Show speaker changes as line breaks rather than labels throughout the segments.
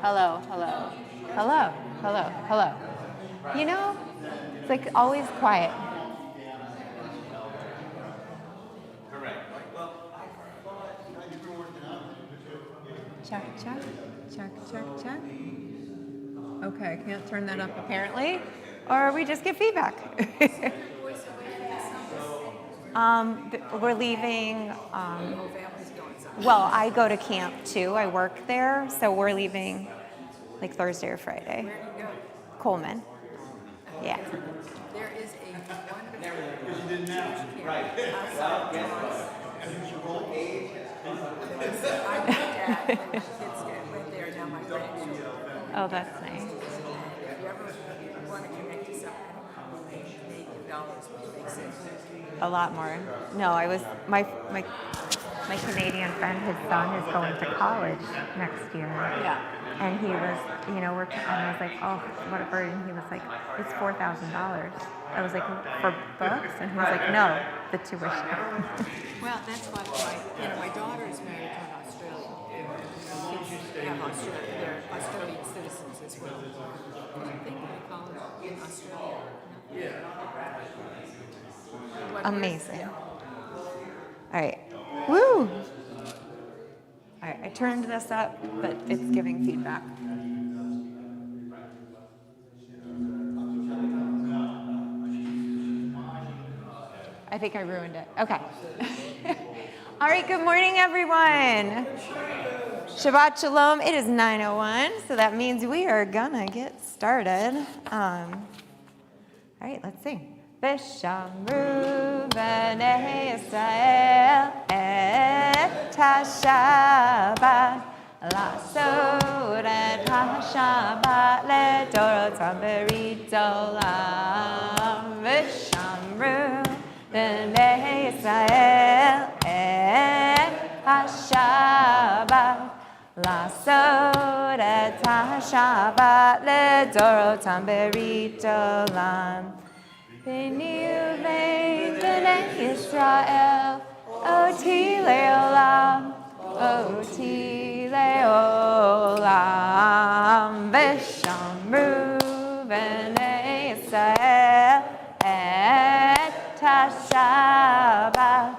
Hello, hello, hello, hello, hello. You know, it's like always quiet. Check, check, check, check, check. Okay, I can't turn that up apparently, or we just get feedback. We're leaving. Well, I go to camp too. I work there, so we're leaving like Thursday or Friday.
Where do you go?
Coleman. Yeah.
There is a wonderful Jewish camp outside of Toronto. I looked at when my kids went there, now my grandchildren.
Oh, that's nice.
And if you ever want to connect to something, make dollars, which makes sense.
A lot more. No, I was my Canadian friend. His son is going to college next year.
Yeah.
And he was, working, and I was like, oh, what a burden. He was like, it's $4,000. I was like, for books? And he was like, no, the tuition.
Well, that's why my daughter is married to an Australian. Kids have Australia. They're Australian citizens as well. I think they call it in Australia.
Amazing. All right. Woo! All right, I turned this up, but it's giving feedback. I think I ruined it. Okay. All right, good morning, everyone. Shabbat Shalom. It is 9:01, so that means we are gonna get started. All right, let's sing. V'shamru b'nei Yisrael et ha-Shabbat la'asot et ha-Shabbat ledorotam berit olam. V'shamru b'nei Yisrael et ha-Shabbat la'asot et ha-Shabbat ledorotam berit olam. B'ni uvein b'nei Yisrael, oti le'olam, oti le'olam. V'shamru b'nei Yisrael et ha-Shabbat,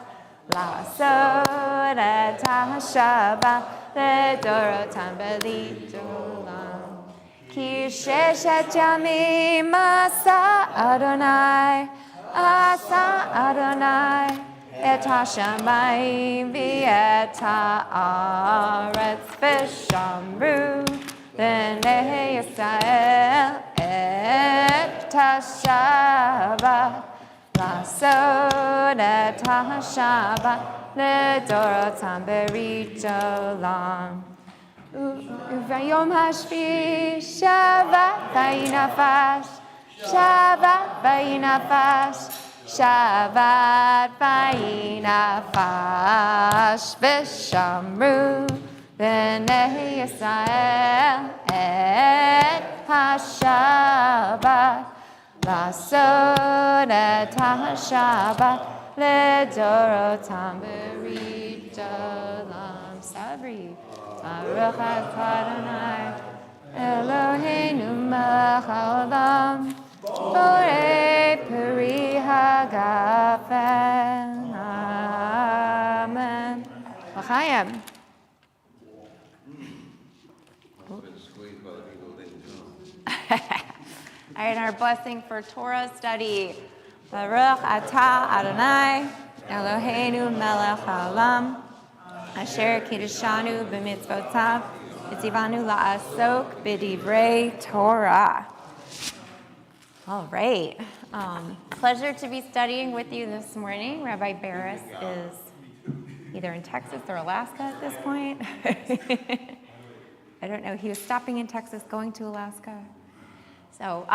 la'asot et ha-Shabbat le'dorotam berit olam. Ki sheshet yamim asa Adonai, et hashamayim v'et haaretz. V'shamru b'nei Yisrael et ha-Shabbat, la'asot et ha-Shabbat ledorotam berit olam. Vayom hashvi Shabbat vayinafash, Shabbat vayinafash, Shabbat vayinafash. V'shamru b'nei Yisrael et ha-Shabbat, la'asot et ha-Shabbat ledorotam berit olam. Sabri. Baruch atah Adonai, Eloheinu melech haolam, borei peri hagafen. Amen. L'chaim. All right, our blessing for Torah study. Baruch atah Adonai, Eloheinu melech haolam, Asher kiddushanu b'mitzvotav, v'tzivanu la'asok b'divrei Torah. All right. Pleasure to be studying with you this morning. Rabbi Barris is either in Texas or Alaska at this point. I don't know. He was stopping in Texas, going to Alaska. So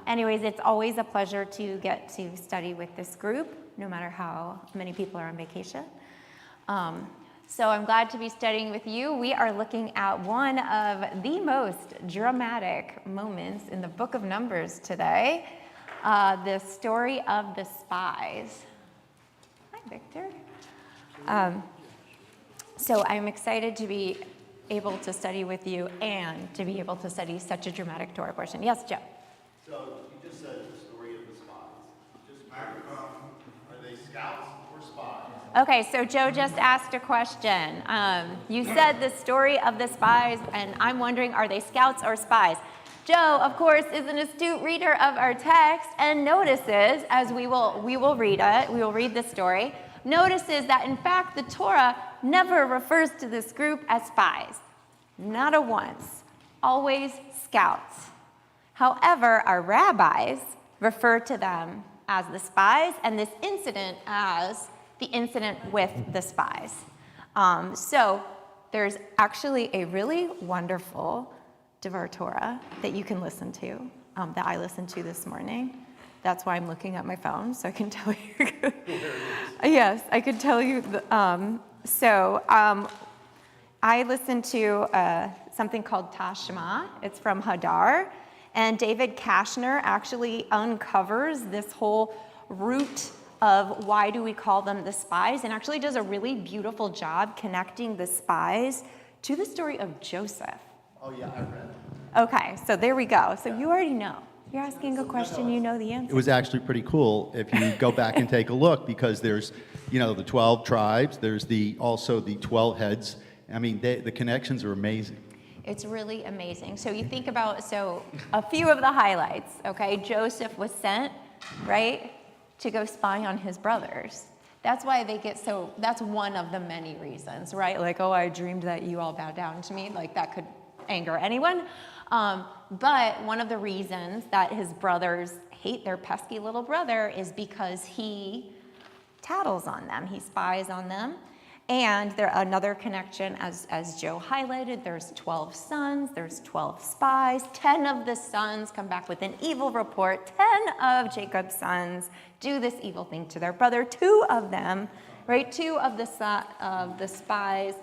anyways, it's always a pleasure to get to study with this group, no matter how many people are on vacation. So I'm glad to be studying with you. We are looking at one of the most dramatic moments in the book of Numbers today, the story of the spies. Hi, Victor. So I'm excited to be able to study with you and to be able to study such a dramatic Torah portion. Yes, Joe?
So you just said the story of the spies. Just microphone. Are they scouts or spies?
Okay, so Joe just asked a question. You said the story of the spies, and I'm wondering, are they scouts or spies? Joe, of course, is an astute reader of our text and notices, as we will read it, we will read the story, notices that in fact the Torah never refers to this group as spies. Not a once. Always scouts. However, our rabbis refer to them as the spies and this incident as the incident with the spies. So there's actually a really wonderful Devar Torah that you can listen to, that I listened to this morning. That's why I'm looking at my phone, so I can tell you. Yes, I could tell you. I listened to something called Tashma. It's from Hadar. And David Kashner actually uncovers this whole root of why do we call them the spies, and actually does a really beautiful job connecting the spies to the story of Joseph.
Oh yeah, I read.
Okay, so there we go. So you already know. You're asking a question, you know the answer.
It was actually pretty cool if you go back and take a look, because there's, the 12 tribes. There's also the 12 heads. I mean, the connections are amazing.
It's really amazing. So you think about, a few of the highlights, okay? Joseph was sent, right, to go spy on his brothers. That's why they get that's one of the many reasons, right? Like, oh, I dreamed that you all bowed down to me. Like, that could anger anyone. But one of the reasons that his brothers hate their pesky little brother is because he tattles on them. He spies on them. And another connection, as Joe highlighted, there's 12 sons, there's 12 spies. 10 of the sons come back with an evil report. 10 of Jacob's sons do this evil thing to their brother. 2 of them, right, 2 of the spies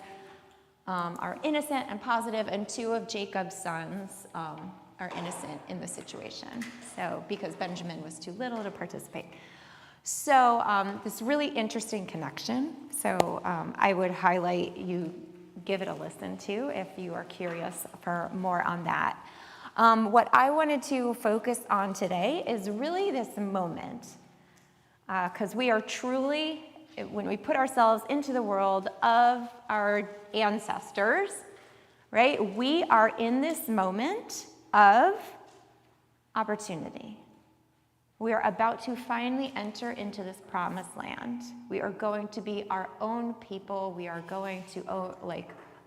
are innocent and positive, and 2 of Jacob's sons are innocent in the situation. So, because Benjamin was too little to participate. So this really interesting connection. So I would highlight you give it a listen to if you are curious for more on that. What I wanted to focus on today is really this moment, because we are truly, when we put ourselves into the world of our ancestors, right, we are in this moment of opportunity. We are about to finally enter into this promised land. We are going to be our own people. We are going to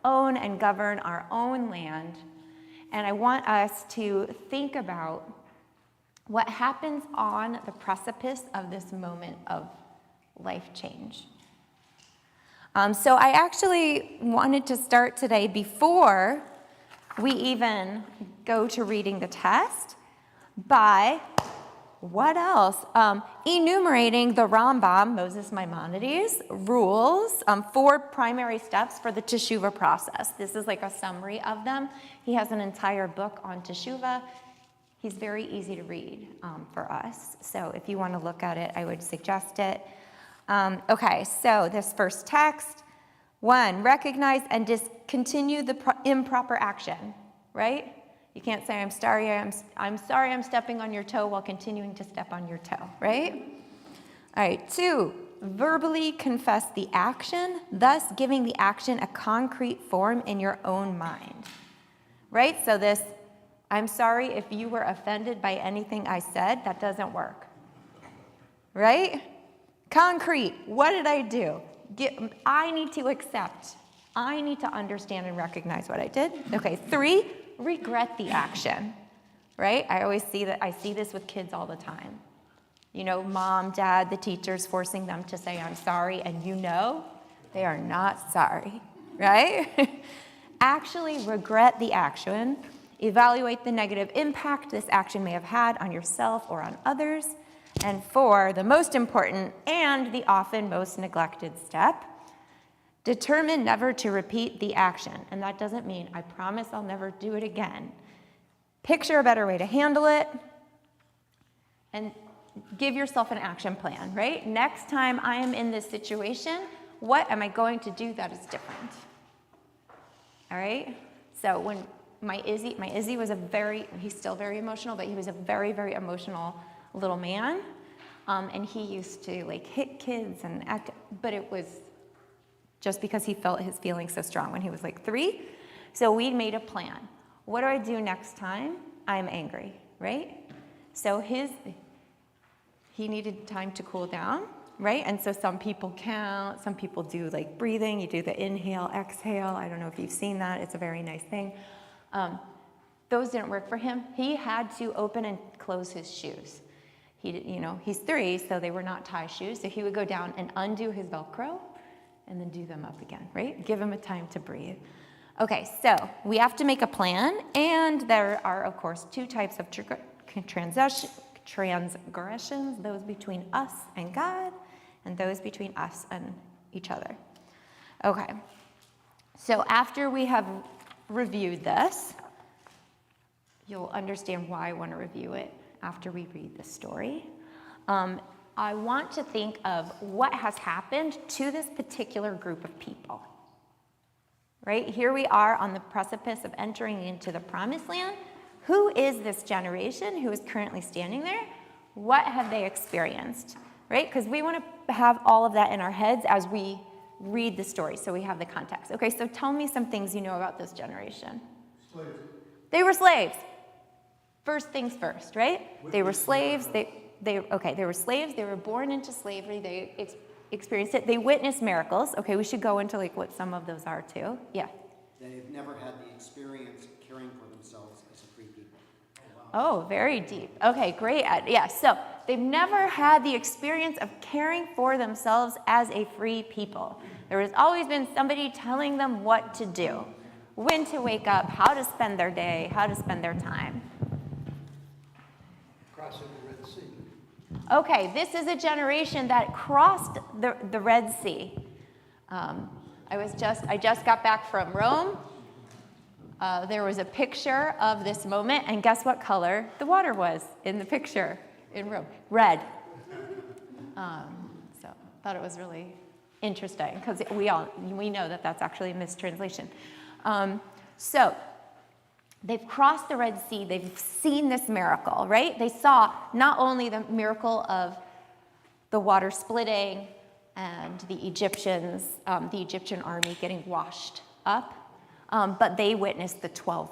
own and govern our own land. And I want us to think about what happens on the precipice of this moment of life change. So I actually wanted to start today, before we even go to reading the test, by what else? Enumerating the Rambam, Moses Maimonides, rules, 4 primary steps for the teshuvah process. This is like a summary of them. He has an entire book on teshuvah. He's very easy to read for us. So if you want to look at it, I would suggest it. Okay, so this first text, 1, recognize and discontinue the improper action, right? You can't say, I'm sorry I'm stepping on your toe while continuing to step on your toe, right? All right, 2, verbally confess the action, thus giving the action a concrete form in your own mind, right? So this, I'm sorry if you were offended by anything I said, that doesn't work, right? Concrete, what did I do? I need to accept. I need to understand and recognize what I did. Okay, 3, regret the action, right? I see this with kids all the time. Mom, dad, the teachers forcing them to say, I'm sorry, and they are not sorry, right? Actually regret the action. Evaluate the negative impact this action may have had on yourself or on others. And 4, the most important and the often most neglected step, determine never to repeat the action. And that doesn't mean, I promise I'll never do it again. Picture a better way to handle it and give yourself an action plan, right? Next time I am in this situation, what am I going to do that is different? All right? So when my Izzy was he's still very emotional, but he was a very, very emotional little man. And he used to like hit kids and act, but it was just because he felt his feelings so strong when he was like 3. So we made a plan. What do I do next time I'm angry, right? So he needed time to cool down, right? And so some people count, some people do like breathing, you do the inhale, exhale. I don't know if you've seen that, it's a very nice thing. Those didn't work for him. He had to open and close his shoes. He's 3, so they were not tie shoes. So he would go down and undo his Velcro and then do them up again, right? Give him a time to breathe. Okay, so we have to make a plan, and there are, of course, 2 types of transgressions, those between us and God, and those between us and each other. Okay, so after we have reviewed this, you'll understand why I want to review it after we read the story. I want to think of what has happened to this particular group of people. Right? Here we are on the precipice of entering into the promised land. Who is this generation who is currently standing there? What have they experienced? Right? Because we want to have all of that in our heads as we read the story, so we have the context. Okay, so tell me some things you know about this generation.
Slaves.
They were slaves. First things first, right? They were slaves. They were slaves. They were born into slavery. They experienced it. They witnessed miracles. Okay, we should go into like what some of those are too. Yeah.
They've never had the experience of caring for themselves as a free people.
Oh, very deep. Okay, great. Yeah, so they've never had the experience of caring for themselves as a free people. There has always been somebody telling them what to do, when to wake up, how to spend their day, how to spend their time.
Crossing the Red Sea.
Okay, this is a generation that crossed the Red Sea. I just got back from Rome. There was a picture of this moment, and guess what color the water was in the picture in Rome? Red. So I thought it was really interesting because we know that that's actually a mistranslation. So they've crossed the Red Sea. They've seen this miracle, right? They saw not only the miracle of the water splitting and the Egyptian army getting washed up, but they witnessed the 10.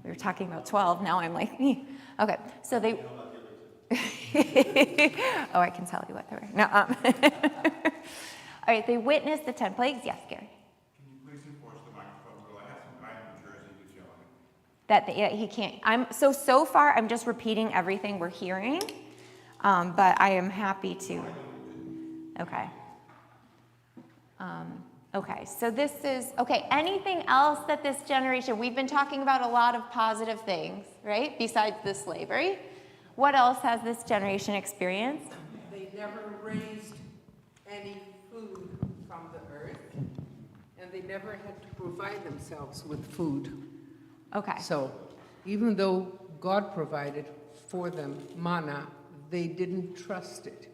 We were talking about 12. Now I'm like, okay. So they. Oh, I can tell you what they were. No. All right. They witnessed the 10 plagues. Yes, Gary. He can't. So far I'm just repeating everything we're hearing, but I am happy to. Okay. Okay. So this is okay. Anything else that this generation? We've been talking about a lot of positive things, right? Besides the slavery, what else has this generation experienced?
They never raised any food from the earth, and they never had to provide themselves with food.
Okay.
So even though God provided for them manna, they didn't trust it.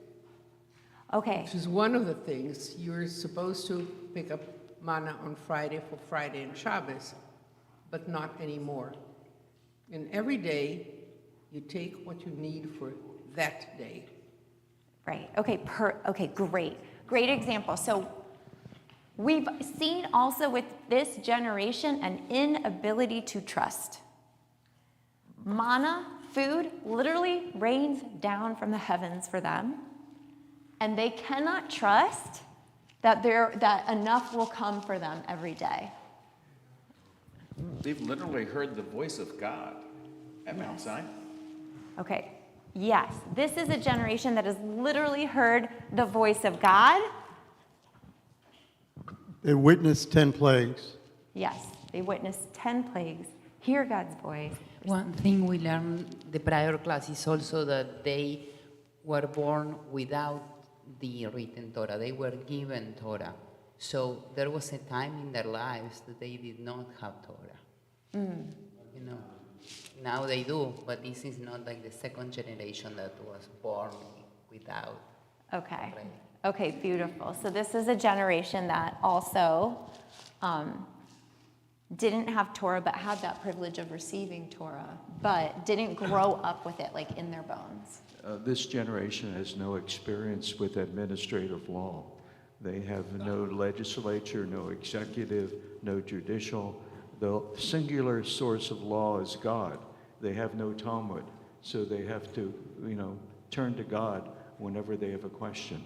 Okay.
Which is one of the things. You're supposed to pick up manna on Friday for Friday and Shabbos, but not anymore. And every day, you take what you need for that day.
Right. Okay. Okay. Great example. So we've seen also with this generation an inability to trust. Manna, food, literally rains down from the heavens for them, and they cannot trust that enough will come for them every day.
They've literally heard the voice of God at Mount Sinai.
Okay. Yes, this is a generation that has literally heard the voice of God.
They witnessed 10 plagues.
Yes, they witnessed 10 plagues. Hear God's voice.
One thing we learned the prior class is also that they were born without the written Torah. They were given Torah. So there was a time in their lives that they did not have Torah. You know, now they do, but this is not like the second generation that was born without.
Okay. Okay, beautiful. So this is a generation that also didn't have Torah, but had that privilege of receiving Torah, but didn't grow up with it like in their bones.
This generation has no experience with administrative law. They have no legislature, no executive, no judicial. The singular source of law is God. They have no Talmud, so they have to, turn to God whenever they have a question.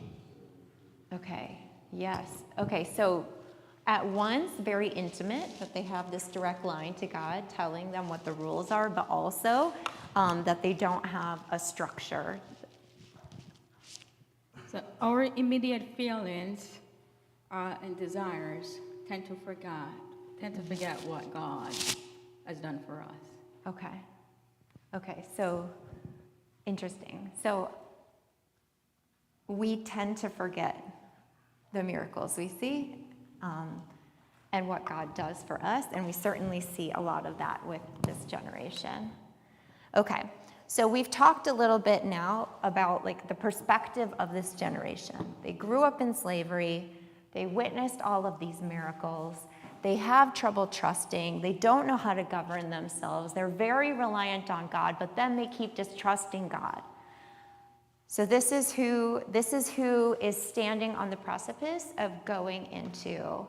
Okay, yes. Okay, so at once, very intimate, that they have this direct line to God telling them what the rules are, but also that they don't have a structure.
So our immediate feelings and desires tend to forget what God has done for us.
Okay. Okay, so interesting. So we tend to forget the miracles we see and what God does for us, and we certainly see a lot of that with this generation. Okay, so we've talked a little bit now about like the perspective of this generation. They grew up in slavery, they witnessed all of these miracles, they have trouble trusting, they don't know how to govern themselves, they're very reliant on God, but then they keep distrusting God. So this is who is standing on the precipice of going into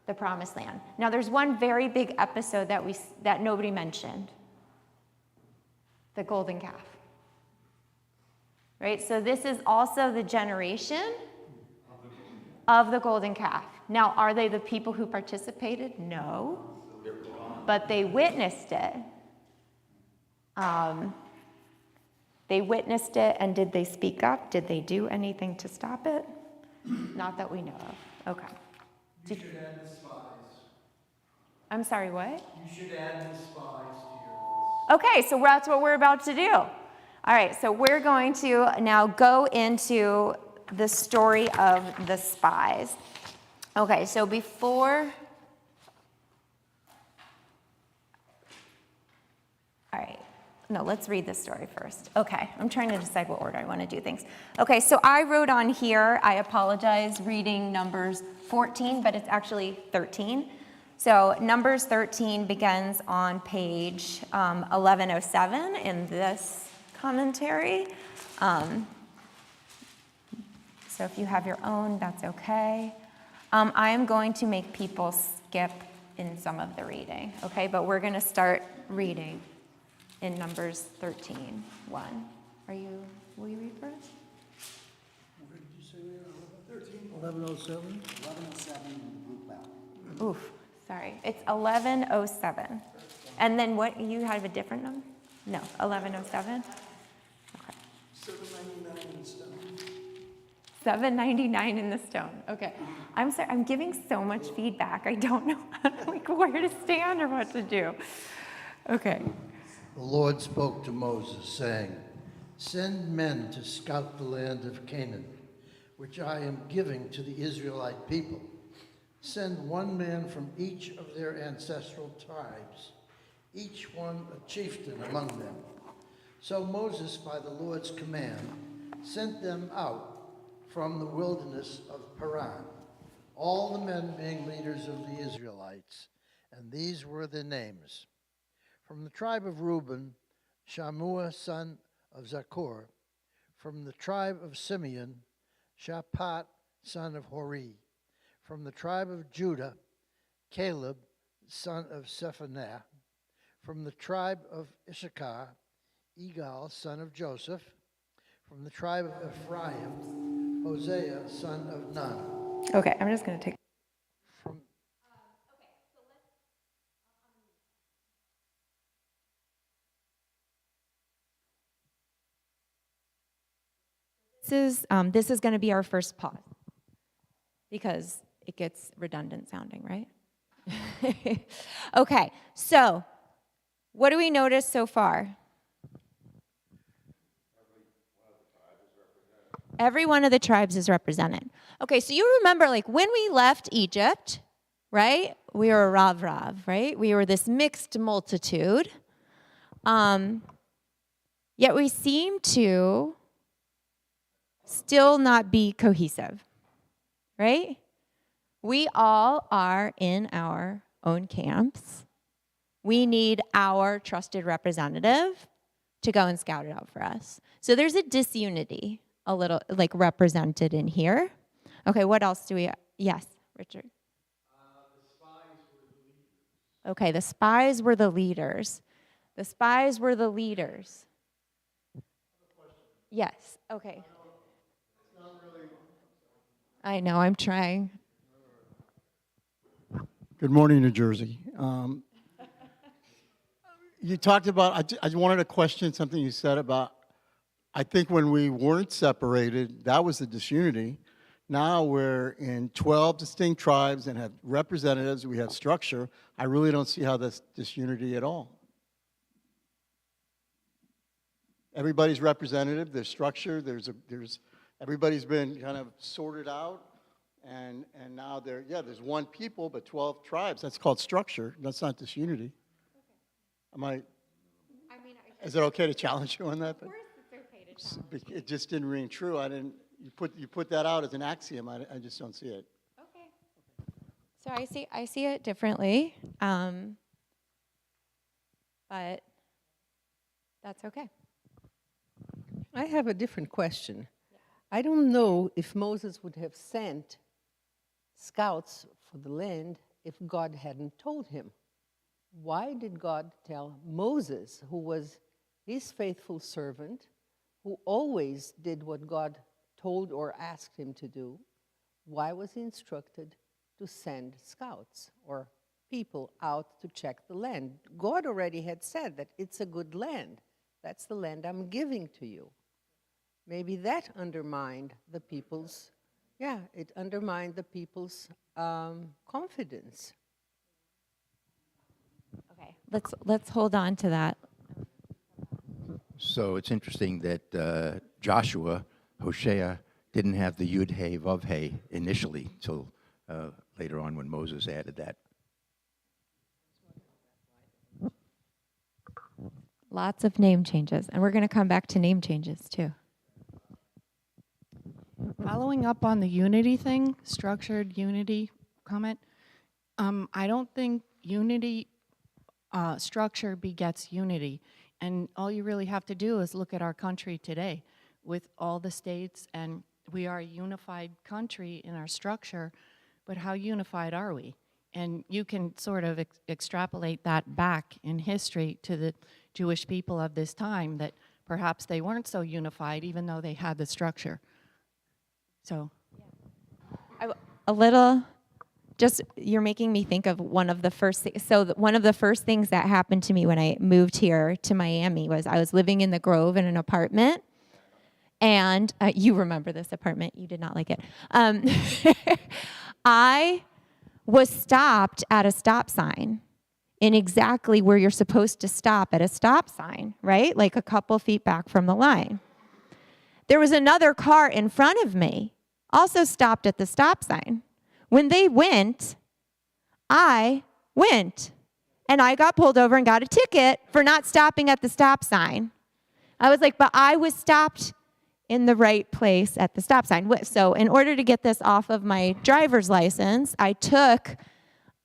the promised land. Now there's one very big episode that nobody mentioned. The golden calf. Right? So this is also the generation of the golden calf. Now, are they the people who participated? No. But they witnessed it. They witnessed it, and did they speak up? Did they do anything to stop it? Not that we know of. Okay.
You should add the spies.
I'm sorry, what?
You should add the spies to your list.
Okay, so that's what we're about to do. All right, so we're going to now go into the story of the spies. Okay, so before... All right. No, let's read this story first. Okay, I'm trying to decide what order I want to do things. Okay, so I wrote on here, I apologize, reading Numbers 14, but it's actually 13. So Numbers 13 begins on page 1107 in this commentary. So if you have your own, that's okay. I am going to make people skip in some of the reading, okay? But we're going to start reading in Numbers 13, 1. Will you read first?
Where did you say we are? 13? 1107?
1107 group out.
Oof, sorry. It's 1107. And then what, you have a different number? No, 1107? Okay.
799 in stone.
799 in the stone. Okay. I'm sorry, I'm giving so much feedback. I don't know like where to stand or what to do. Okay.
The Lord spoke to Moses, saying, "Send men to scout the land of Canaan, which I am giving to the Israelite people. Send one man from each of their ancestral tribes, each one a chieftain among them." So Moses, by the Lord's command, sent them out from the wilderness of Paran, all the men being leaders of the Israelites, and these were their names. From the tribe of Reuben, Shammua son of Zakur. From the tribe of Simeon, Shaphat son of Hori. From the tribe of Judah, Caleb son of Zephaniah. From the tribe of Issachar, Igal son of Joseph. From the tribe of Ephraim, Hosea son of Nun.
Okay, I'm just going to take...
From
This is going to be our first pause because it gets redundant sounding, right? Okay, so what do we notice so far? Every one of the tribes is represented. Okay, so you remember like when we left Egypt, right? We were a Rav, right? We were this mixed multitude. Yet we seem to still not be cohesive, right? We all are in our own camps. We need our trusted representative to go and scout it out for us. So there's a disunity, a little like represented in here. Okay, what else do we, yes, Richard? Okay, the spies were the leaders. The spies were the leaders. Yes, okay. I know, I'm trying.
Good morning, New Jersey. You talked about, I wanted to question something you said about, I think when we weren't separated, that was the disunity. Now we're in 12 distinct tribes and have representatives, we have structure. I really don't see how that's disunity at all. Everybody's representative, there's structure, everybody's been kind of sorted out, and now there's one people, but 12 tribes. That's called structure. That's not disunity. Is it okay to challenge you on that?
Of course it's okay to challenge.
It just didn't ring true. You put that out as an axiom. I just don't see it.
Okay. So I see it differently, but that's okay.
I have a different question. I don't know if Moses would have sent scouts for the land if God hadn't told him. Why did God tell Moses, who was his faithful servant, who always did what God told or asked him to do, why was he instructed to send scouts or people out to check the land? God already had said that it's a good land. That's the land I'm giving to you. Maybe that undermined the people's, it undermined the people's confidence.
Okay, let's hold on to that.
So it's interesting that Joshua, Hosea, didn't have the Yud Hey Vav Hey initially till later on when Moses added that.
Lots of name changes, and we're going to come back to name changes too.
Following up on the unity thing, structured unity comment, I don't think unity, structure begets unity. And all you really have to do is look at our country today with all the states, and we are a unified country in our structure, but how unified are we? And you can sort of extrapolate that back in history to the Jewish people of this time, that perhaps they weren't so unified even though they had the structure. So,
a little, just you're making me think of one of the first. One of the first things that happened to me when I moved here to Miami was I was living in the Grove in an apartment, and you remember this apartment. You did not like it. I was stopped at a stop sign in exactly where you're supposed to stop at a stop sign, right? Like a couple feet back from the line. There was another car in front of me, also stopped at the stop sign. When they went, I went. And I got pulled over and got a ticket for not stopping at the stop sign. I was like, but I was stopped in the right place at the stop sign. So in order to get this off of my driver's license, I took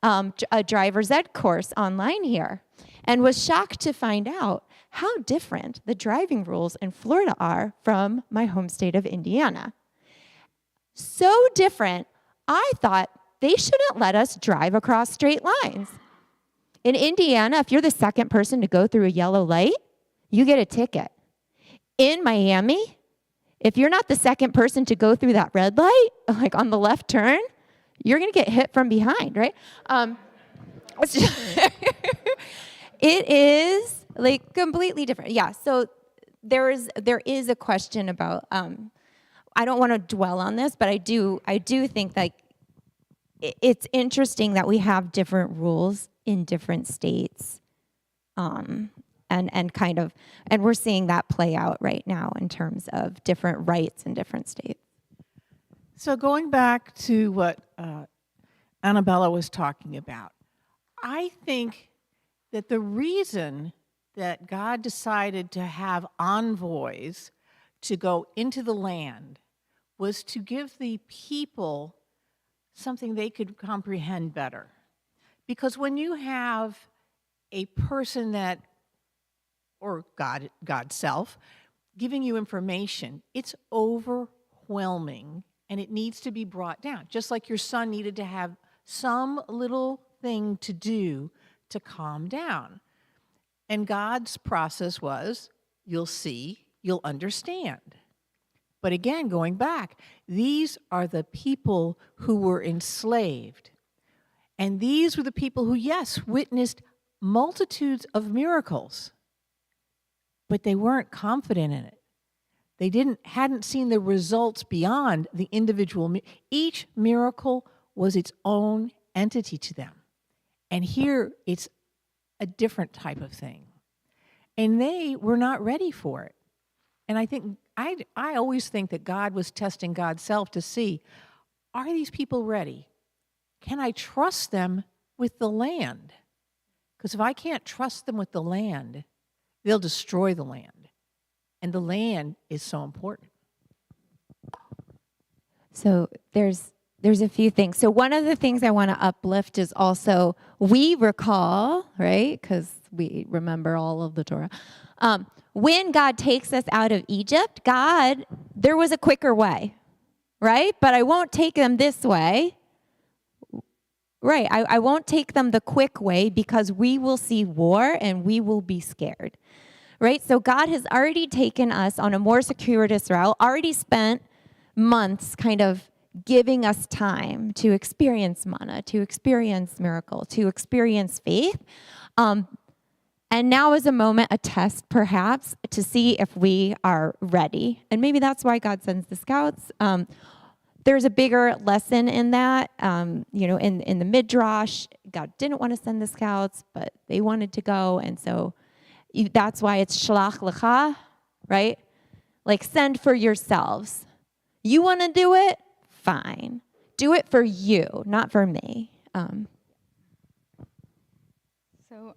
a driver's ed course online here and was shocked to find out how different the driving rules in Florida are from my home state of Indiana. So different, I thought they shouldn't let us drive across straight lines. In Indiana, if you're the second person to go through a yellow light, you get a ticket. In Miami, if you're not the second person to go through that red light, like on the left turn, you're going to get hit from behind, right? It is like completely different. Yeah, so there is a question about, I don't want to dwell on this, but I do think that it's interesting that we have different rules in different states. And we're seeing that play out right now in terms of different rights in different states.
So going back to what Annabella was talking about, I think that the reason that God decided to have envoys to go into the land was to give the people something they could comprehend better. Because when you have a person that, or God's self, giving you information, it's overwhelming and it needs to be brought down. Just like your son needed to have some little thing to do to calm down. And God's process was, you'll see, you'll understand. But again, going back, these are the people who were enslaved. And these were the people who, yes, witnessed multitudes of miracles, but they weren't confident in it. They hadn't seen the results beyond the individual. Each miracle was its own entity to them. And here it's a different type of thing. And they were not ready for it. And I think, I always think that God was testing God's self to see, are these people ready? Can I trust them with the land? Because if I can't trust them with the land, they'll destroy the land. And the land is so important.
So there's a few things. So one of the things I want to uplift is also, we recall, right, because we remember all of the Torah, when God takes us out of Egypt, there was a quicker way, right? But I won't take them this way. Right, I won't take them the quick way because we will see war and we will be scared. Right, so God has already taken us on a more circuitous route, already spent months kind of giving us time to experience manna, to experience miracle, to experience faith. And now is a moment, a test perhaps, to see if we are ready. And maybe that's why God sends the scouts. There's a bigger lesson in that. In the Midrash, God didn't want to send the scouts, but they wanted to go. And so that's why it's shlach lecha, right? Like, send for yourselves. You want to do it? Fine. Do it for you, not for me.
So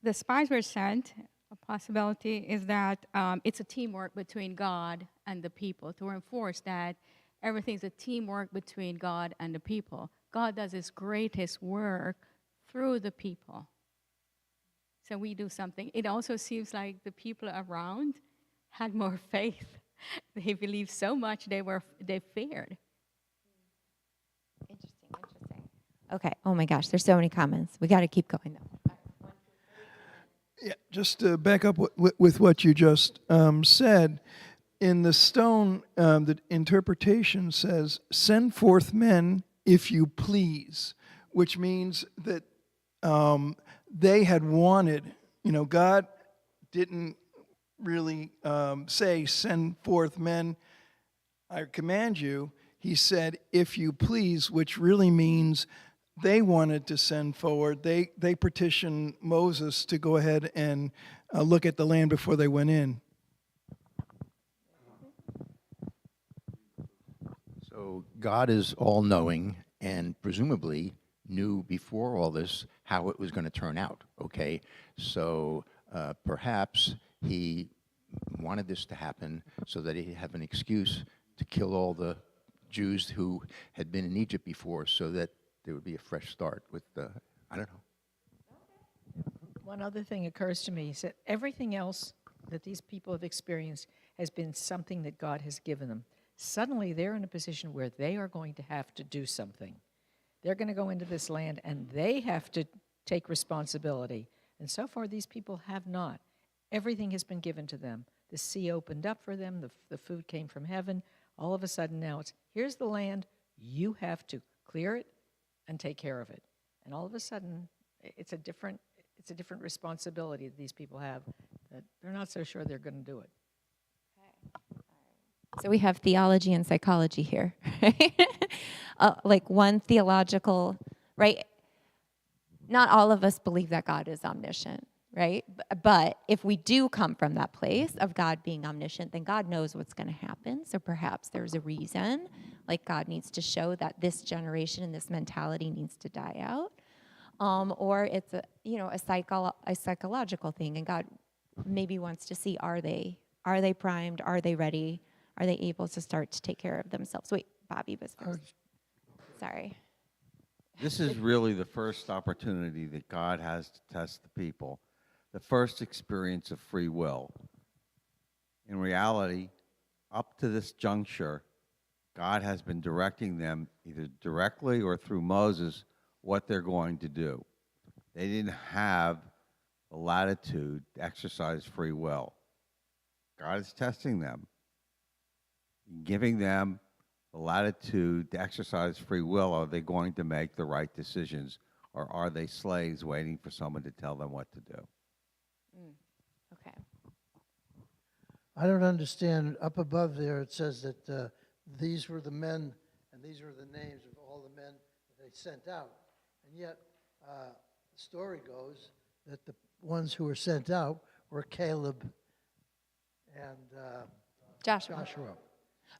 the spies were sent. A possibility is that it's a teamwork between God and the people to enforce that everything's a teamwork between God and the people. God does his greatest work through the people. So we do something. It also seems like the people around had more faith. They believed so much they feared.
Interesting. Okay. Oh my gosh, there's so many comments. We got to keep going though.
Yeah, just to back up with what you just said, in the stone, the interpretation says, "Send forth men if you please," which means that they had wanted, God didn't really say, "Send forth men, I command you." He said, "If you please," which really means they wanted to send forward. They petitioned Moses to go ahead and look at the land before they went in.
So God is all-knowing and presumably knew before all this how it was going to turn out, okay? So perhaps he wanted this to happen so that he'd have an excuse to kill all the Jews who had been in Egypt before, so that there would be a fresh start with I don't know.
One other thing occurs to me is that everything else that these people have experienced has been something that God has given them. Suddenly they're in a position where they are going to have to do something. They're going to go into this land and they have to take responsibility. And so far these people have not. Everything has been given to them. The sea opened up for them. The food came from heaven. All of a sudden now it's, here's the land. You have to clear it and take care of it. And all of a sudden, it's a different responsibility that these people have, that they're not so sure they're going to do it.
So we have theology and psychology here, right? Like one theological, right? Not all of us believe that God is omniscient, right? But if we do come from that place of God being omniscient, then God knows what's going to happen. So perhaps there's a reason, like God needs to show that this generation and this mentality needs to die out. Or it's a psychological thing, and God maybe wants to see, are they primed? Are they ready? are they able to start to take care of themselves? Wait, Bobby was first. Sorry.
This is really the first opportunity that God has to test the people, the first experience of free will. In reality, up to this juncture, God has been directing them, either directly or through Moses, what they're going to do. They didn't have the latitude to exercise free will. God is testing them, giving them the latitude to exercise free will. Are they going to make the right decisions, or are they slaves waiting for someone to tell them what to do?
Okay.
I don't understand. Up above there, it says that these were the men, and these were the names of all the men that they sent out. And yet, the story goes that the ones who were sent out were Caleb and
Joshua.
You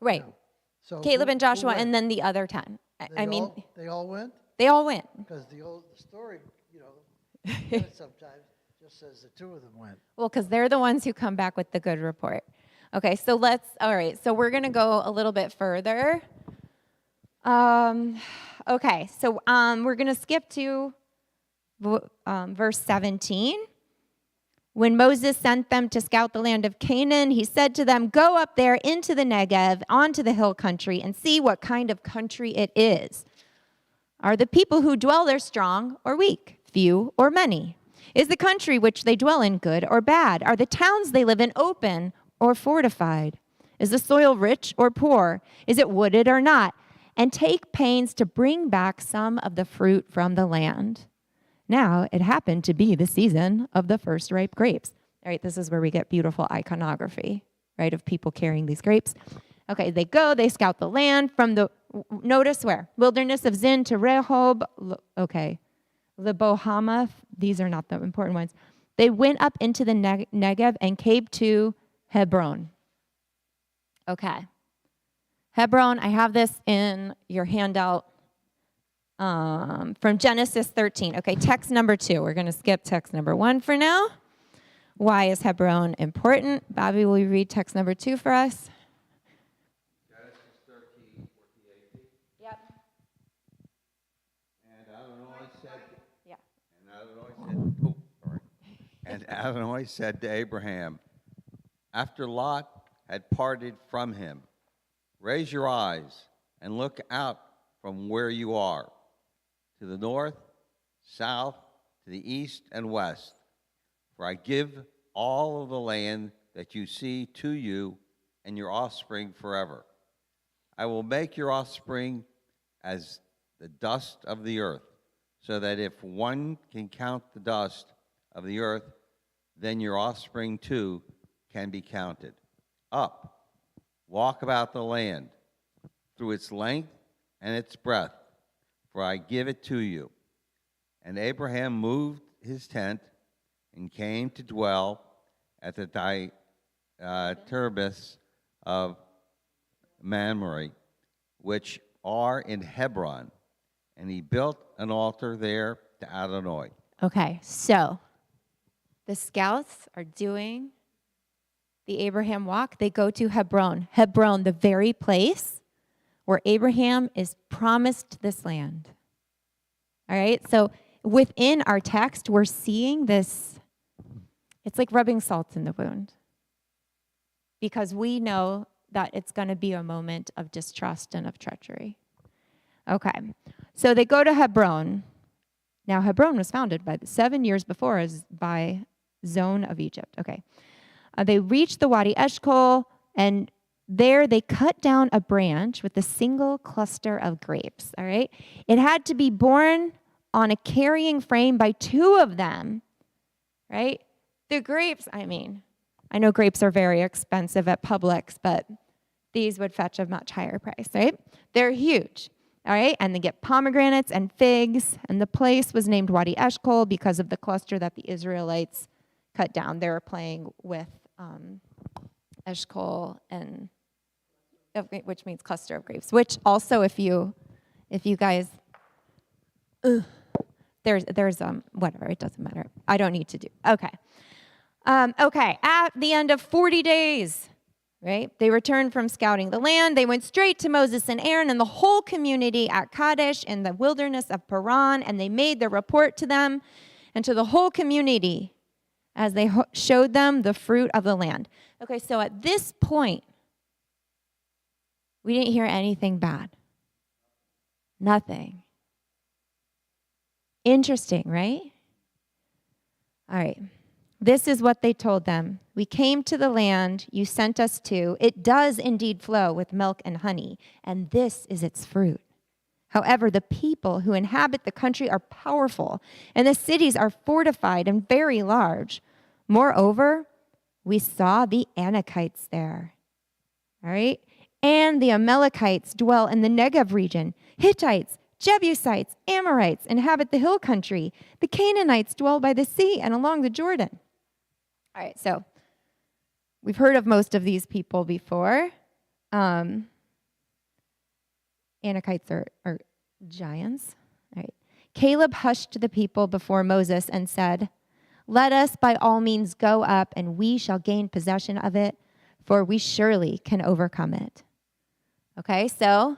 Right.
know, so
Caleb
who-
and
who
Joshua,
went?
and then the other 10. I mean,
They all went?
they all went.
Because the story, sometimes just says the two of them went.
Well, because they're the ones who come back with the good report. Okay, so all right, so we're going to go a little bit further. Okay, so we're going to skip to verse 17. When Moses sent them to scout the land of Canaan, he said to them, "Go up there into the Negev, onto the hill country, and see what kind of country it is. Are the people who dwell there strong or weak, few or many? Is the country which they dwell in good or bad? Are the towns they live in open or fortified? Is the soil rich or poor? Is it wooded or not? And take pains to bring back some of the fruit from the land." Now, it happened to be the season of the first ripe grapes. All right, this is where we get beautiful iconography, right, of people carrying these grapes. Okay, they go, they scout the land from the, notice where? Wilderness of Zin to Rehob, okay, Lebohamath, these are not the important ones. They went up into the Negev and came to Hebron. Okay. Hebron, I have this in your handout. From Genesis 13. Okay, text number 2. We're going to skip text number 1 for now. Why is Hebron important? Bobby, will you read text number 2 for us?
Genesis 13, 14, 18.
Yep.
And Adonai said,
Yeah.
And Adonai said to Abraham, after Lot had parted from him, "Raise your eyes and look out from where you are, to the north, south, to the east, and west. For I give all of the land that you see to you and your offspring forever. I will make your offspring as the dust of the earth, so that if one can count the dust of the earth, then your offspring too can be counted. Up, walk about the land, through its length and its breadth, for I give it to you." And Abraham moved his tent and came to dwell at the Terebinths of Mamre, which are in Hebron, and he built an altar there to Adonai.
Okay, so the scouts are doing the Abraham walk. They go to Hebron. Hebron, the very place where Abraham is promised this land. All right, so within our text, we're seeing this. It's like rubbing salt in the wound, because we know that it's going to be a moment of distrust and of treachery. Okay, so they go to Hebron. Now, Hebron was founded by 7 years before by Zone of Egypt. Okay, they reach the Wadi Eshkol, and there they cut down a branch with a single cluster of grapes, all right? It had to be borne on a carrying frame by 2 of them, right? The grapes, I mean, I know grapes are very expensive at Publix, but these would fetch a much higher price, right? They're huge, all right? And they get pomegranates and figs, and the place was named Wadi Eshkol because of the cluster that the Israelites cut down. They were playing with Eshkol, and which means cluster of grapes, which also, if you guys, there's whatever, it doesn't matter. I don't need to do. Okay. Okay, at the end of 40 days, right? They returned from scouting the land. They went straight to Moses and Aaron and the whole community at Kadesh in the wilderness of Paran, and they made their report to them and to the whole community as they showed them the fruit of the land. Okay, so at this point, we didn't hear anything bad. Nothing. Interesting, right? All right. This is what they told them. We came to the land you sent us to. It does indeed flow with milk and honey, and this is its fruit. However, the people who inhabit the country are powerful, and the cities are fortified and very large. Moreover, we saw the Anakites there. All right? And the Amalekites dwell in the Negev region. Hittites, Jebusites, Amorites inhabit the hill country. The Canaanites dwell by the sea and along the Jordan. All right, so we've heard of most of these people before. Anakites are giants. All right. Caleb hushed the people before Moses and said, "Let us by all means go up, and we shall gain possession of it, for we surely can overcome it." Okay, so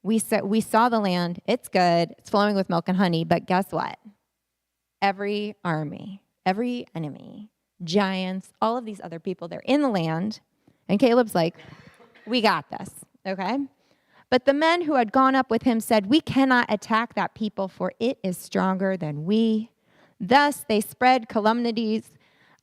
we saw the land. It's good. It's flowing with milk and honey, but guess what? Every army, every enemy, giants, all of these other people, they're in the land. And Caleb's like, we got this, okay? But the men who had gone up with him said, "We cannot attack that people, for it is stronger than we." Thus they spread calumnies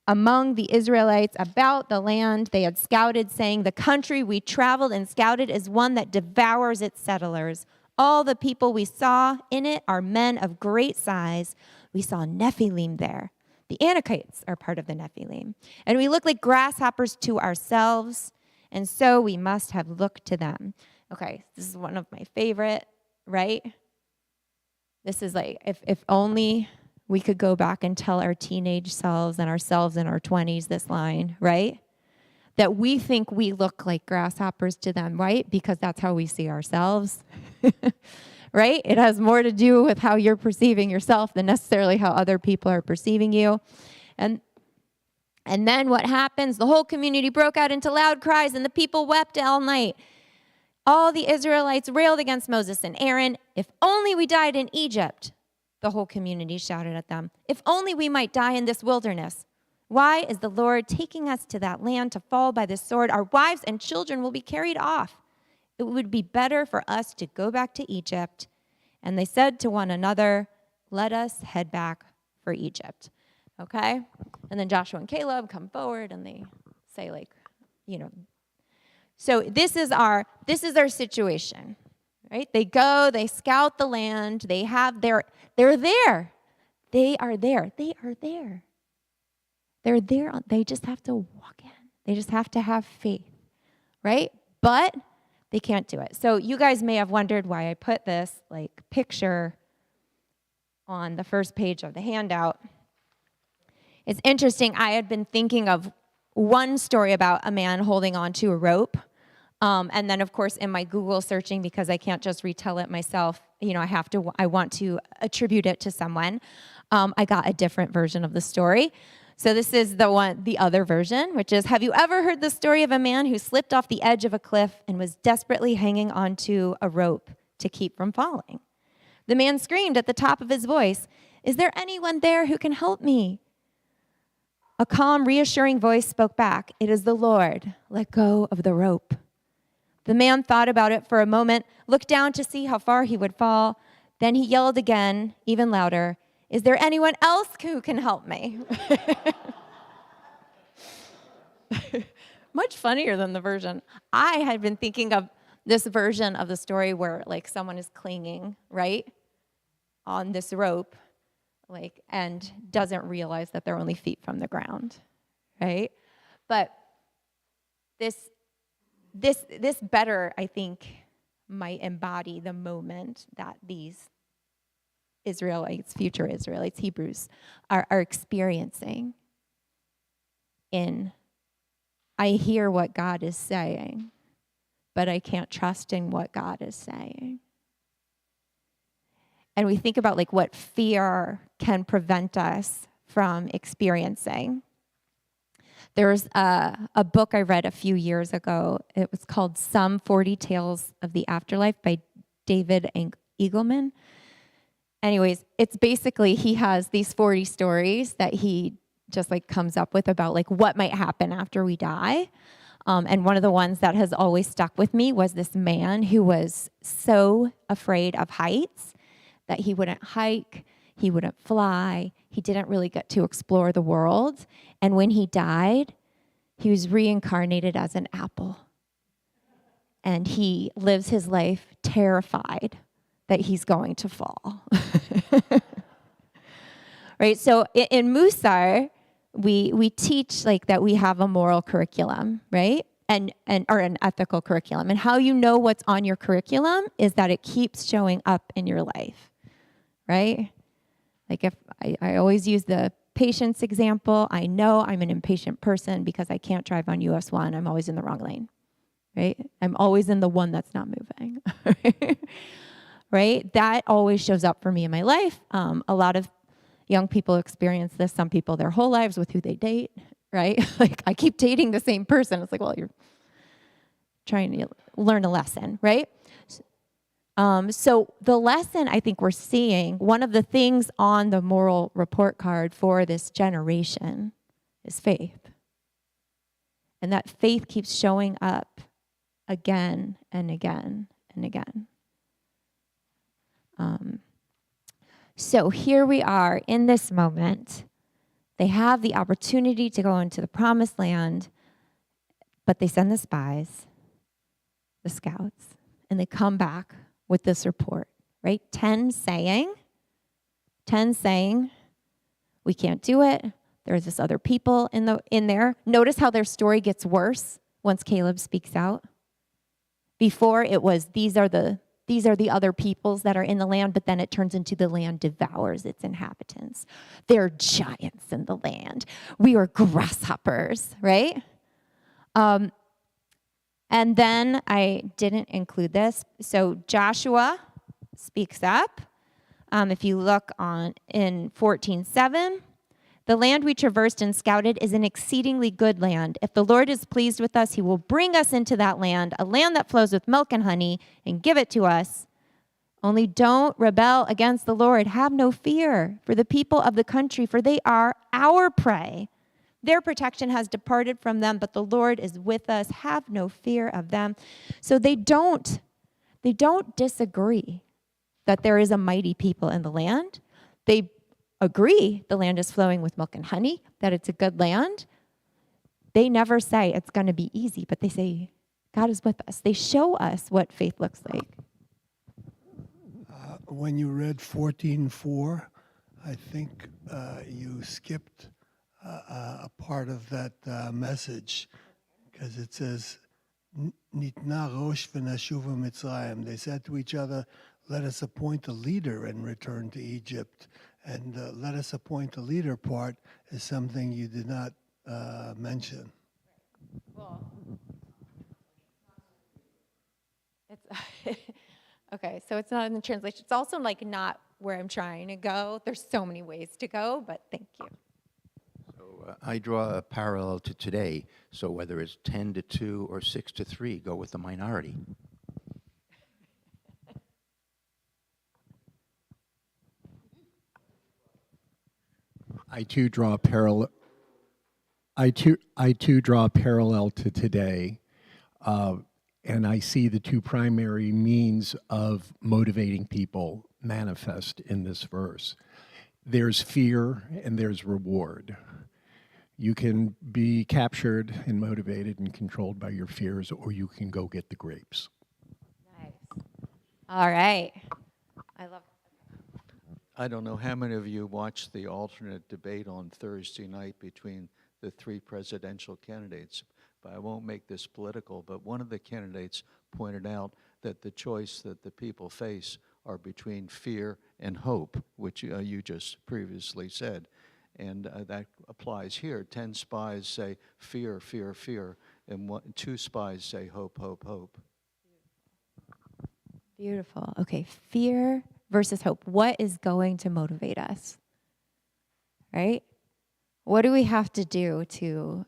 among the Israelites about the land they had scouted, saying, "The country we traveled and scouted is one that devours its settlers. All the people we saw in it are men of great size. We saw Nephilim there." The Anakites are part of the Nephilim. "And we look like grasshoppers to ourselves, and so we must have looked to them." Okay, this is one of my favorite, right? This is like, if only we could go back and tell our teenage selves and ourselves in our 20s this line, right? That we think we look like grasshoppers to them, right? Because that's how we see ourselves, right? It has more to do with how you're perceiving yourself than necessarily how other people are perceiving you. And then what happens? The whole community broke out into loud cries, and the people wept all night. All the Israelites railed against Moses and Aaron. "If only we died in Egypt," the whole community shouted at them. "If only we might die in this wilderness. Why is the Lord taking us to that land to fall by the sword? Our wives and children will be carried off. It would be better for us to go back to Egypt." And they said to one another, "Let us head back for Egypt." Okay? And then Joshua and Caleb come forward and they say, like, you know, so this is our situation. Right? They go, they scout the land, they're there. They are there. They are there. They're there. They just have to walk in. They just have to have faith, right? But they can't do it. So you guys may have wondered why I put this like picture on the first page of the handout. It's interesting. I had been thinking of one story about a man holding onto a rope. And then, of course, in my Google searching, because I can't just retell it myself, you know, I want to attribute it to someone. I got a different version of the story. So this is the other version, which is, "Have you ever heard the story of a man who slipped off the edge of a cliff and was desperately hanging onto a rope to keep from falling? The man screamed at the top of his voice, 'Is there anyone there who can help me?' A calm, reassuring voice spoke back, 'It is the Lord. Let go of the rope.' The man thought about it for a moment, looked down to see how far he would fall. Then he yelled again, even louder, 'Is there anyone else who can help me?'" Much funnier than the version. I had been thinking of this version of the story where like someone is clinging, right, on this rope, like, and doesn't realize that they're only feet from the ground, right? But this better, I think, might embody the moment that these Israelites, future Israelites, Hebrews, are experiencing. I hear what God is saying, but I can't trust in what God is saying. And we think about like what fear can prevent us from experiencing. There's a book I read a few years ago. It was called Some 40 Tales of the Afterlife by David Eagleman. Anyways, it's basically he has these 40 stories that he just like comes up with about like what might happen after we die. And one of the ones that has always stuck with me was this man who was so afraid of heights that he wouldn't hike, he wouldn't fly, he didn't really get to explore the world. And when he died, he was reincarnated as an apple. And he lives his life terrified that he's going to fall. Right? So in Musar, we teach like that we have a moral curriculum, right? And or an ethical curriculum. And how you know what's on your curriculum is that it keeps showing up in your life, right? Like if I always use the patience example, I know I'm an impatient person because I can't drive on US 1. I'm always in the wrong lane, right? I'm always in the one that's not moving, right? That always shows up for me in my life. A lot of young people experience this, some people their whole lives with who they date, right? Like I keep dating the same person. It's like, well, you're trying to learn a lesson, right? So the lesson I think we're seeing, one of the things on the moral report card for this generation is faith. And that faith keeps showing up again and again and again. So here we are in this moment. They have the opportunity to go into the promised land, but they send the spies, the scouts, and they come back with this report, right? 10 saying, we can't do it. There's this other people in there. Notice how their story gets worse once Caleb speaks out. Before it was, these are the other peoples that are in the land, but then it turns into the land devours its inhabitants. There are giants in the land. We are grasshoppers, right? And then I didn't include this. So Joshua speaks up. If you look in 14:7, the land we traversed and scouted is an exceedingly good land. If the Lord is pleased with us, he will bring us into that land, a land that flows with milk and honey, and give it to us. Only don't rebel against the Lord. Have no fear for the people of the country, for they are our prey. Their protection has departed from them, but the Lord is with us. Have no fear of them. So they don't disagree that there is a mighty people in the land. They agree the land is flowing with milk and honey, that it's a good land. They never say it's going to be easy, but they say God is with us. They show us what faith looks like.
When you read 14:4, I think you skipped a part of that message, because it says, Nitna rosh v'nashuva Mitzrayim. They said to each other, let us appoint a leader and return to Egypt. And let us appoint a leader part is something you did not mention.
Well, it's okay, so it's not in the translation. It's also like not where I'm trying to go. There's so many ways to go, but thank you.
So I draw a parallel to today. So whether it's 10-2 or 6-3, go with the minority.
I too draw a parallel. I too draw a parallel to today, and I see the two primary means of motivating people manifest in this verse. There's fear and there's reward. You can be captured and motivated and controlled by your fears, or you can go get the grapes.
Nice. All right. I love.
I don't know how many of you watched the alternate debate on Thursday night between the three presidential candidates, but I won't make this political, but one of the candidates pointed out that the choice that the people face are between fear and hope, which you just previously said. And that applies here. 10 spies say fear, fear, fear, and 2 spies say hope, hope, hope.
Beautiful. Okay, fear versus hope. What is going to motivate us? Right? What do we have to do to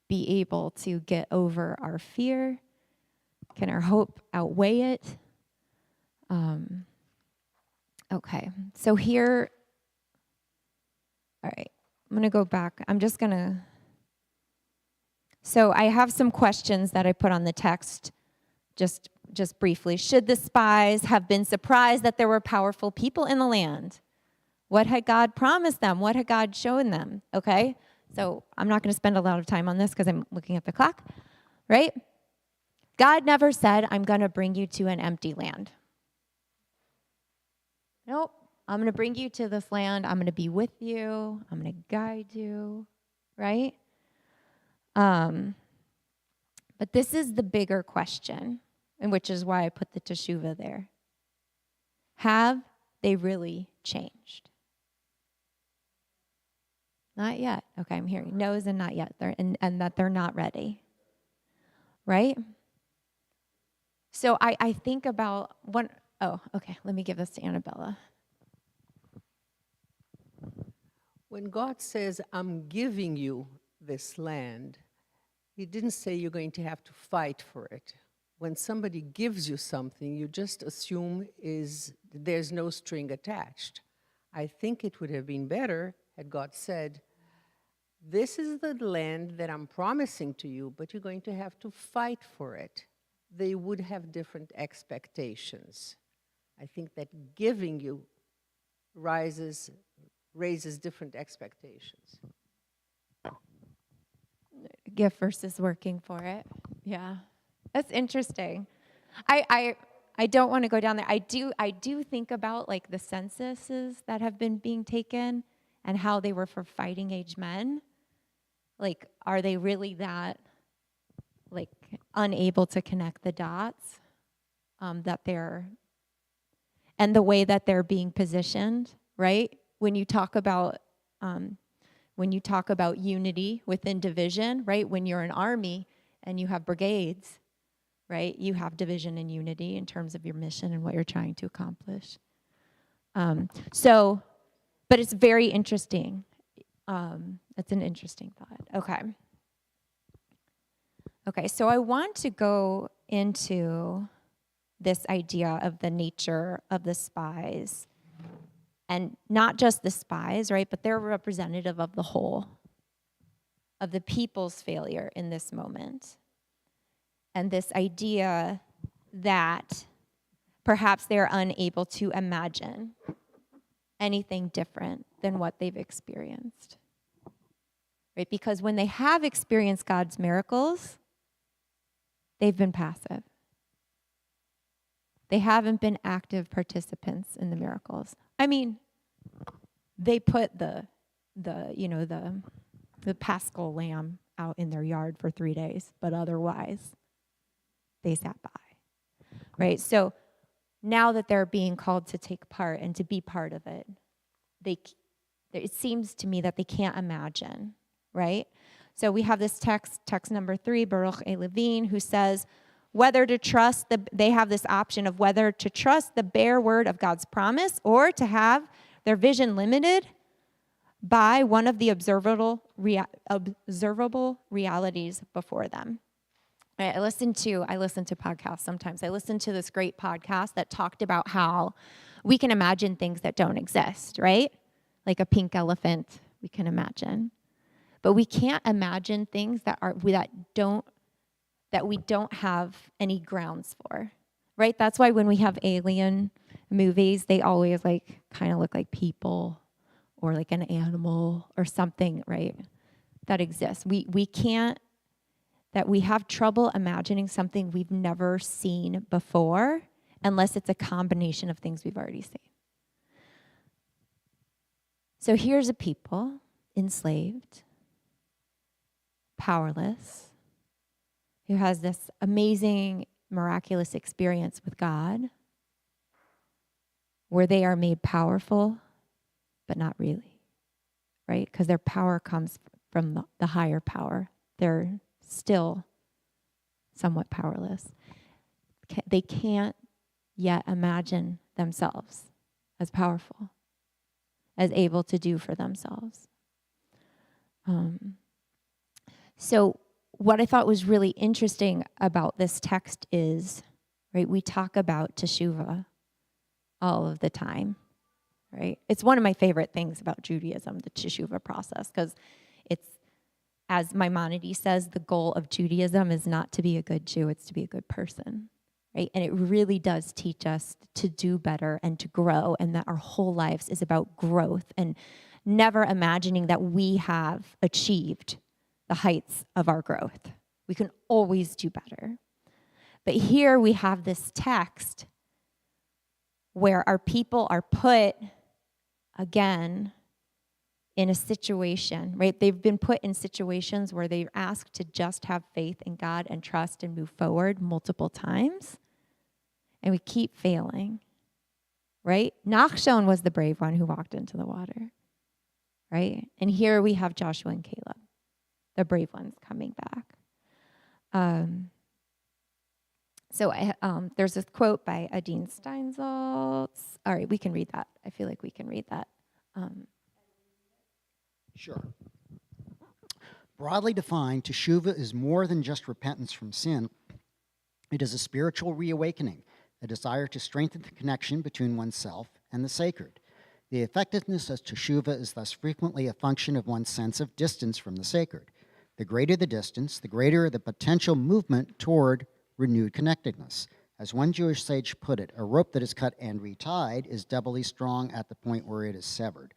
be able to get over our fear? Can our hope outweigh it? Okay, so here, all right, I'm going to go back. So I have some questions that I put on the text just briefly. Should the spies have been surprised that there were powerful people in the land? What had God promised them? What had God shown them? Okay, so I'm not going to spend a lot of time on this because I'm looking at the clock, right? God never said, I'm going to bring you to an empty land. Nope. I'm going to bring you to this land. I'm going to be with you. I'm going to guide you, right? But this is the bigger question, and which is why I put the teshuvah there. Have they really changed? Not yet. Okay, I'm hearing no's and not yet, and that they're not ready, right? So I think about one. Oh, okay, let me give this to Annabella.
When God says, I'm giving you this land, he didn't say you're going to have to fight for it. When somebody gives you something, you just assume there's no string attached. I think it would have been better had God said, this is the land that I'm promising to you, but you're going to have to fight for it. They would have different expectations. I think that giving you raises different expectations.
Gift versus working for it. Yeah, that's interesting. I don't want to go down there. I do think about like the censuses that have been being taken and how they were for fighting age men. Like, are they really that like unable to connect the dots that they're, and the way that they're being positioned, right? When you talk about unity within division, right? When you're an army and you have brigades, right? You have division and unity in terms of your mission and what you're trying to accomplish. But it's very interesting. It's an interesting thought. Okay, so I want to go into this idea of the nature of the spies. And not just the spies, right? But they're representative of the whole, of the people's failure in this moment. And this idea that perhaps they're unable to imagine anything different than what they've experienced. Right? Because when they have experienced God's miracles, they've been passive. They haven't been active participants in the miracles. I mean, they put the Paschal lamb out in their yard for 3 days, but otherwise, they sat by, right? So now that they're being called to take part and to be part of it, it seems to me that they can't imagine, right? So we have this text number 3, Baruch E. Levine, who says, whether to trust they have this option of whether to trust the bare word of God's promise or to have their vision limited by one of the observable realities before them. Right, I listen to podcasts sometimes. I listen to this great podcast that talked about how we can imagine things that don't exist, right? Like a pink elephant, we can imagine. But we can't imagine things that we don't have any grounds for, right? That's why when we have alien movies, they always like kind of look like people or like an animal or something, right? That exists. We have trouble imagining something we've never seen before unless it's a combination of things we've already seen. So here's a people enslaved, powerless, who has this amazing, miraculous experience with God, where they are made powerful, but not really, right? Because their power comes from the higher power. They're still somewhat powerless. They can't yet imagine themselves as powerful, as able to do for themselves. So what I thought was really interesting about this text is, right, we talk about teshuvah all of the time, right? It's one of my favorite things about Judaism, the teshuvah process, because it's, as Maimonides says, the goal of Judaism is not to be a good Jew, it's to be a good person, right? And it really does teach us to do better and to grow, and that our whole lives is about growth and never imagining that we have achieved the heights of our growth. We can always do better. But here we have this text where our people are put, again, in a situation, right? They've been put in situations where they're asked to just have faith in God and trust and move forward multiple times. And we keep failing, right? Nachshon was the brave one who walked into the water, right? And here we have Joshua and Caleb, the brave ones coming back. There's this quote by Adine Steinsaltz. All right, we can read that. I feel like we can read that.
Sure. Broadly defined, teshuvah is more than just repentance from sin. It is a spiritual reawakening, a desire to strengthen the connection between oneself and the sacred. The effectiveness of teshuvah is thus frequently a function of one's sense of distance from the sacred. The greater the distance, the greater the potential movement toward renewed connectedness. As one Jewish sage put it, a rope that is cut and retied is doubly strong at the point where it is severed.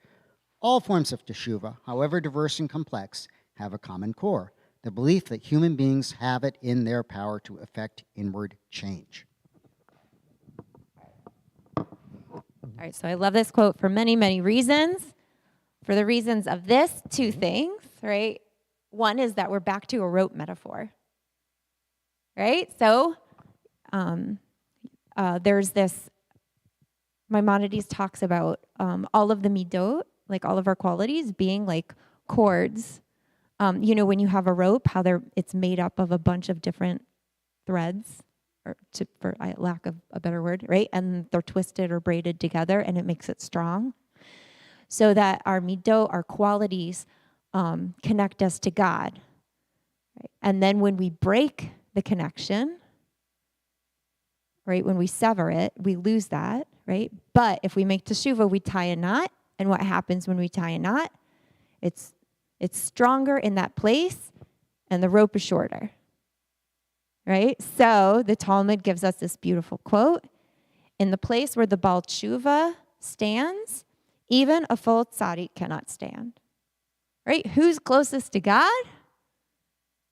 All forms of teshuvah, however diverse and complex, have a common core, the belief that human beings have it in their power to effect inward change.
All right, so I love this quote for many, many reasons. For the reasons of this, two things, right? One is that we're back to a rope metaphor, right? So there's this, Maimonides talks about all of the midot, like all of our qualities, being like cords. When you have a rope, how it's made up of a bunch of different threads, for lack of a better word, right? And they're twisted or braided together, and it makes it strong. So that our midot, our qualities, connect us to God. Right? And then when we break the connection, right, when we sever it, we lose that, right? But if we make teshuvah, we tie a knot. And what happens when we tie a knot? It's stronger in that place, and the rope is shorter, right? So the Talmud gives us this beautiful quote: in the place where the Baal Tshuva stands, even a full tzaddik cannot stand. Right? Who's closest to God?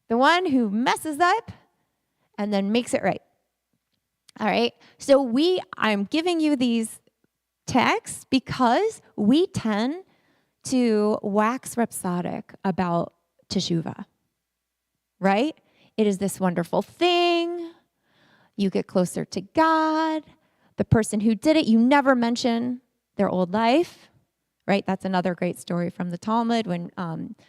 The one who messes up and then makes it right. All right? So I'm giving you these texts because we tend to wax rhapsodic about teshuvah, right? It is this wonderful thing. You get closer to God. The person who did it, you never mention their old life, right? That's another great story from the Talmud when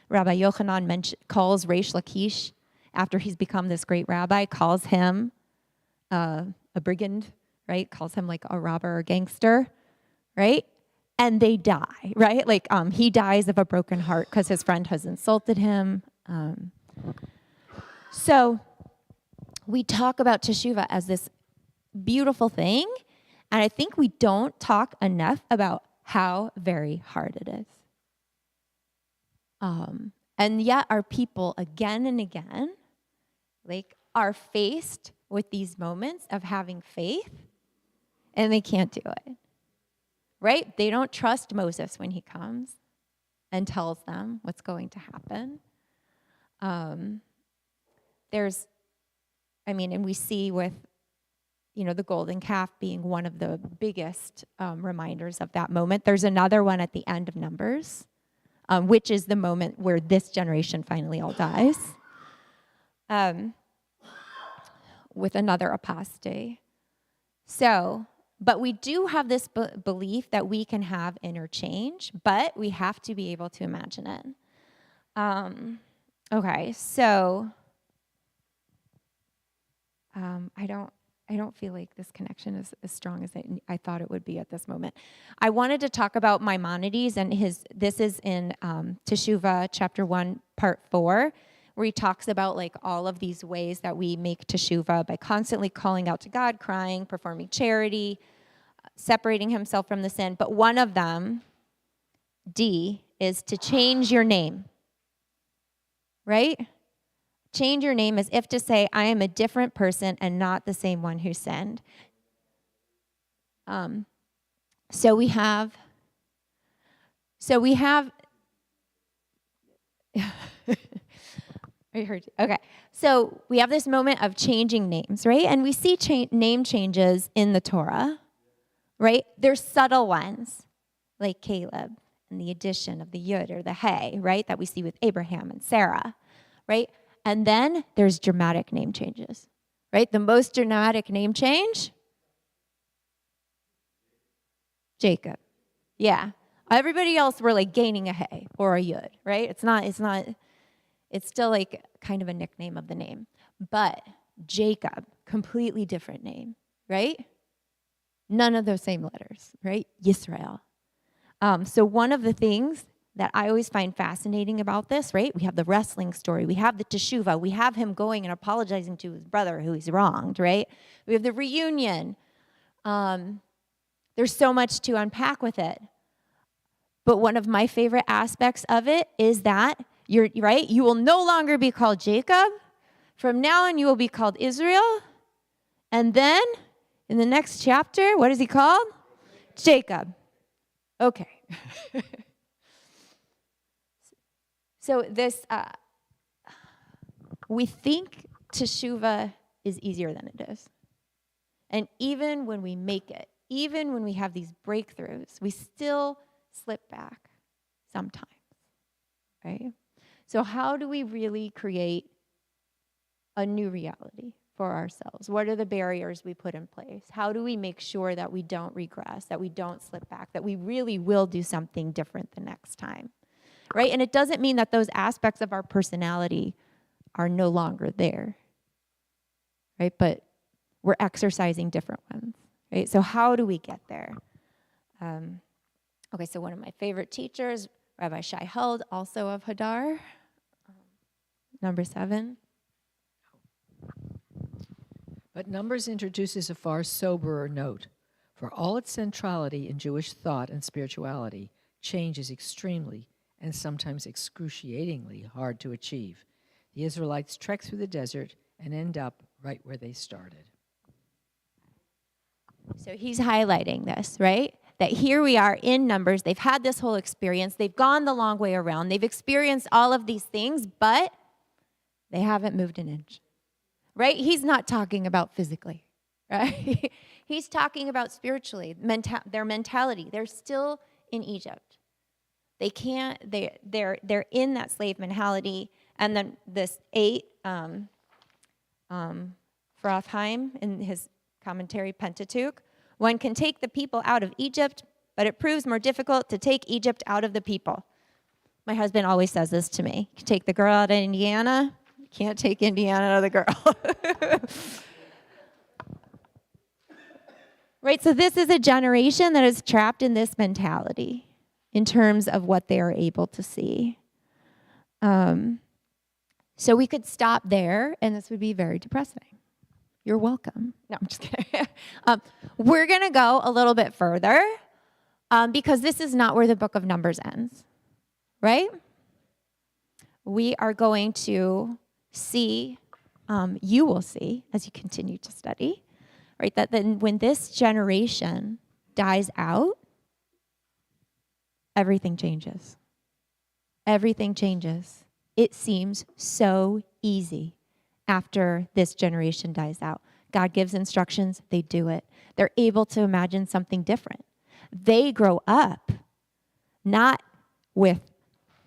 Rabbi Yochanan calls Reish Lakish, after he's become this great rabbi, calls him a brigand, right? Calls him like a robber or gangster, right? And they die, right? Like he dies of a broken heart because his friend has insulted him. So we talk about teshuvah as this beautiful thing, and I think we don't talk enough about how very hard it is. And yet our people again and again, like, are faced with these moments of having faith, and they can't do it. Right? They don't trust Moses when he comes and tells them what's going to happen. And we see with, the golden calf being one of the biggest reminders of that moment. There's another one at the end of Numbers, which is the moment where this generation finally all dies, with another apostate. But we do have this belief that we can have interchange, but we have to be able to imagine it. Okay, so I don't feel like this connection is as strong as I thought it would be at this moment. I wanted to talk about Maimonides and this is in Teshuvah chapter 1, part 4, where he talks about like all of these ways that we make teshuvah by constantly calling out to God, crying, performing charity, separating himself from the sin. But one of them, D, is to change your name, right? Change your name as if to say, I am a different person and not the same one who sinned. So we have I heard you. Okay. So we have this moment of changing names, right? And we see name changes in the Torah, right? There's subtle ones, like Caleb and the addition of the Yud or the Hey, right? That we see with Abraham and Sarah, right? And then there's dramatic name changes, right? The most dramatic name change, Jacob. Yeah. Everybody else were like gaining a Hey or a Yud, right? It's still like kind of a nickname of the name. But Jacob, completely different name, right? None of those same letters, right? Yisrael. So one of the things that I always find fascinating about this, right? We have the wrestling story. We have the teshuvah. We have him going and apologizing to his brother who he's wronged, right? We have the reunion. There's so much to unpack with it. But one of my favorite aspects of it is that you're right. You will no longer be called Jacob. From now on, you will be called Israel. And then in the next chapter, what is he called? Jacob. Okay. So this, we think teshuvah is easier than it is. And even when we make it, even when we have these breakthroughs, we still slip back sometimes, right? So how do we really create a new reality for ourselves? What are the barriers we put in place? How do we make sure that we don't regress, that we don't slip back, that we really will do something different the next time, right? And it doesn't mean that those aspects of our personality are no longer there, right? But we're exercising different ones, right? So how do we get there? Okay, so one of my favorite teachers, Rabbi Shai Held, also of Hadar, number 7.
But Numbers introduces a far soberer note. For all its centrality in Jewish thought and spirituality, change is extremely and sometimes excruciatingly hard to achieve. The Israelites trek through the desert and end up right where they started.
So he's highlighting this, right? That here we are in Numbers. They've had this whole experience. They've gone the long way around. They've experienced all of these things, but they haven't moved an inch, right? He's not talking about physically, right? He's talking about spiritually, their mentality. They're still in Egypt. They can't, they're in that slave mentality. And then this 8, Frothheim in his commentary Pentateuch, one can take the people out of Egypt, but it proves more difficult to take Egypt out of the people. My husband always says this to me. You can take the girl out of Indiana, you can't take Indiana out of the girl. Right, so this is a generation that is trapped in this mentality in terms of what they are able to see. So we could stop there, and this would be very depressing. You're welcome. No, I'm just kidding. We're going to go a little bit further because this is not where the book of Numbers ends, right? We are going to see, you will see as you continue to study, right, that then when this generation dies out, everything changes. Everything changes. It seems so easy after this generation dies out. God gives instructions, they do it. They're able to imagine something different. They grow up not with,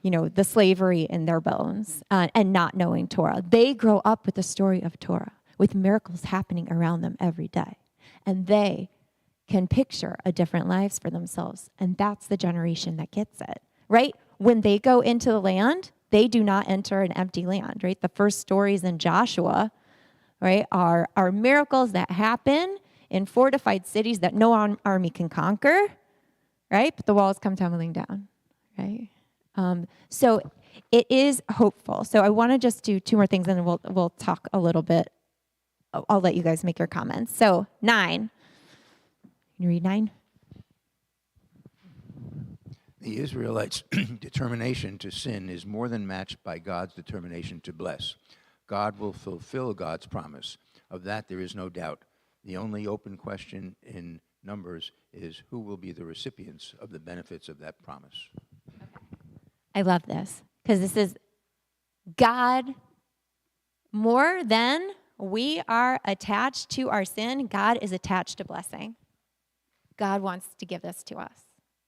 the slavery in their bones and not knowing Torah. They grow up with the story of Torah, with miracles happening around them every day. And they can picture a different lives for themselves. And that's the generation that gets it, right? When they go into the land, they do not enter an empty land, right? The first stories in Joshua, right, are miracles that happen in fortified cities that no army can conquer, right? But the walls come tumbling down, right? So it is hopeful. So I want to just do two more things and then we'll talk a little bit. I'll let you guys make your comments. So 9. Can you read 9?
The Israelites' determination to sin is more than matched by God's determination to bless. God will fulfill God's promise. Of that, there is no doubt. The only open question in Numbers is who will be the recipients of the benefits of that promise.
I love this because this is God more than we are attached to our sin. God is attached to blessing. God wants to give this to us.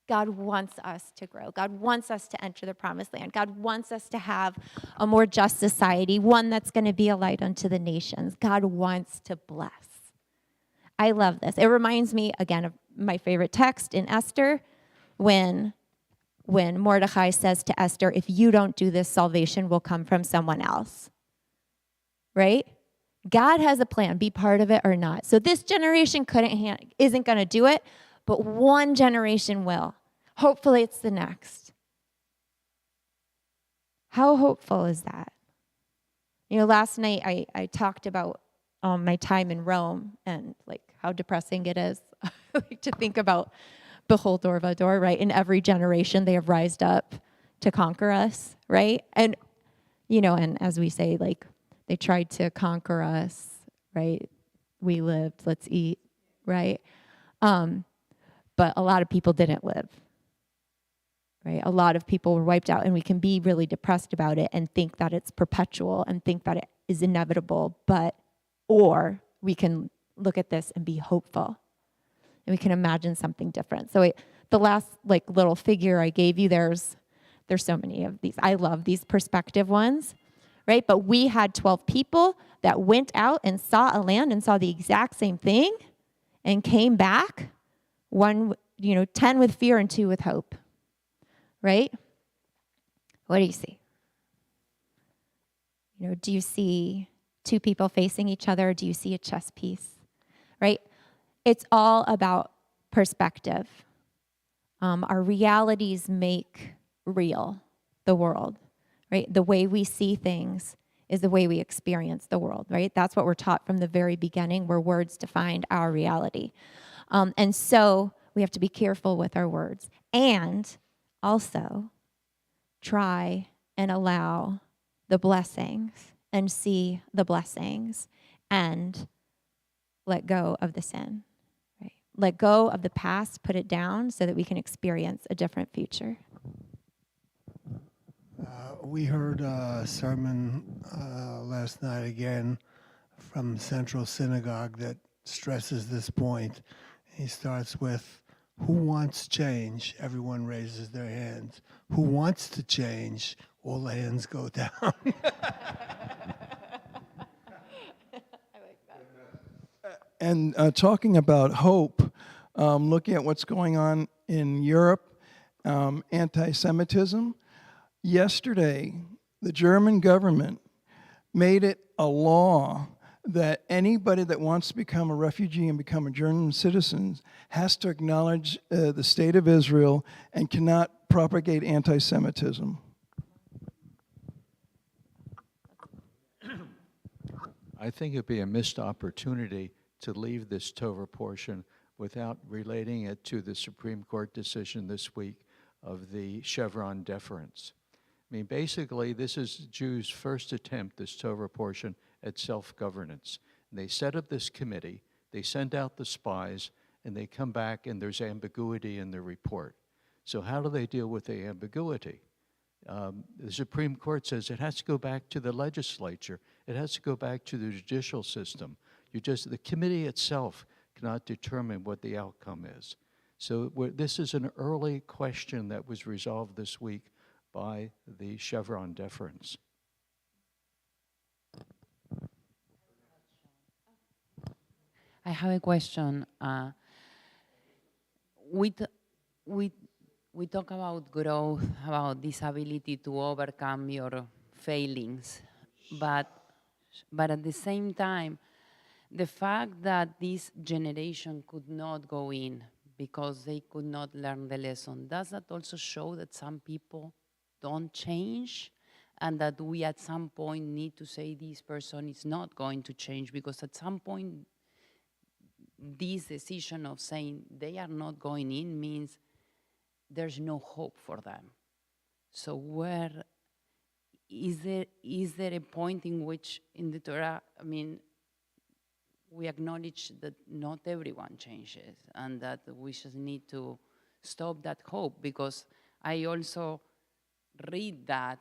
God wants us to grow. God wants us to enter the promised land. God wants us to have a more just society, one that's going to be a light unto the nations. God wants to bless. I love this. It reminds me, again, of my favorite text in Esther when Mordecai says to Esther, if you don't do this, salvation will come from someone else. Right? God has a plan, be part of it or not. So this generation isn't going to do it, but one generation will. Hopefully it's the next. How hopeful is that? You know, last night I talked about my time in Rome and like how depressing it is like to think about behold Dorvador, right? In every generation they have rised up to conquer us, right? And, you know, and as we say, like they tried to conquer us, right? We lived, let's eat, right? But a lot of people didn't live, right? A lot of people were wiped out, and we can be really depressed about it and think that it's perpetual and think that it is inevitable, or we can look at this and be hopeful, and we can imagine something different. So the last like little figure I gave you, there's so many of these. I love these perspective ones, right? But we had 12 people that went out and saw a land and saw the exact same thing and came back. 10 with fear and 2 with hope, right? What do you see? You know, do you see 2 people facing each other? Or do you see a chess piece, right? It's all about perspective. Our realities make real the world, right? The way we see things is the way we experience the world, right? That's what we're taught from the very beginning, where words defined our reality. And so we have to be careful with our words and also try and allow the blessings and see the blessings and let go of the sin, right? Let go of the past, put it down so that we can experience a different future.
We heard a sermon last night again from Central Synagogue that stresses this point. He starts with, who wants change? Everyone raises their hands. Who wants to change? All the hands go down.
And talking about hope, looking at what's going on in Europe, anti-Semitism. Yesterday, the German government made it a law that anybody that wants to become a refugee and become a German citizen has to acknowledge the state of Israel and cannot propagate anti-Semitism.
I think it'd be a missed opportunity to leave this Torah portion without relating it to the Supreme Court decision this week of the Chevron deference. I mean, basically, this is Jews' first attempt, this Torah portion, at self-governance. And they set up this committee, they send out the spies, and they come back and there's ambiguity in the report. So how do they deal with the ambiguity? The Supreme Court says it has to go back to the legislature. It has to go back to the judicial system. The committee itself cannot determine what the outcome is. So this is an early question that was resolved this week by the Chevron deference.
I have a question. We talk about growth, about this ability to overcome your failings, but at the same time, the fact that this generation could not go in because they could not learn the lesson, does that also show that some people don't change? and that we at some point need to say this person is not going to change, because at some point this decision of saying they are not going in means there's no hope for them. So where is there a point in which in the Torah, I mean, we acknowledge that not everyone changes and that we just need to stop that hope? Because I also read that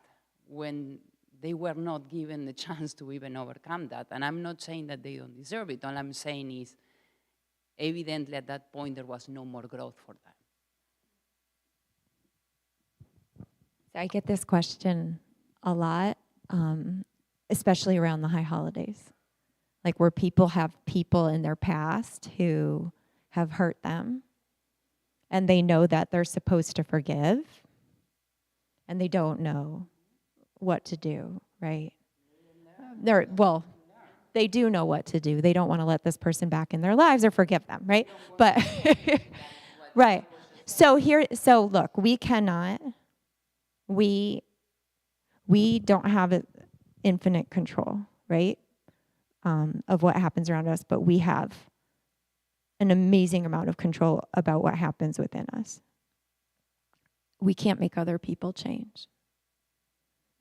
when they were not given the chance to even overcome that. And I'm not saying that they don't deserve it. All I'm saying is evidently at that point there was no more growth for them.
So I get this question a lot, especially around the high holidays. Like where people have people in their past who have hurt them, and they know that they're supposed to forgive, and they don't know what to do, right? Well, they do know what to do. They don't want to let this person back in their lives or forgive them, right? But, right. So look, we cannot, we don't have infinite control, right? Of what happens around us, but we have an amazing amount of control about what happens within us. We can't make other people change.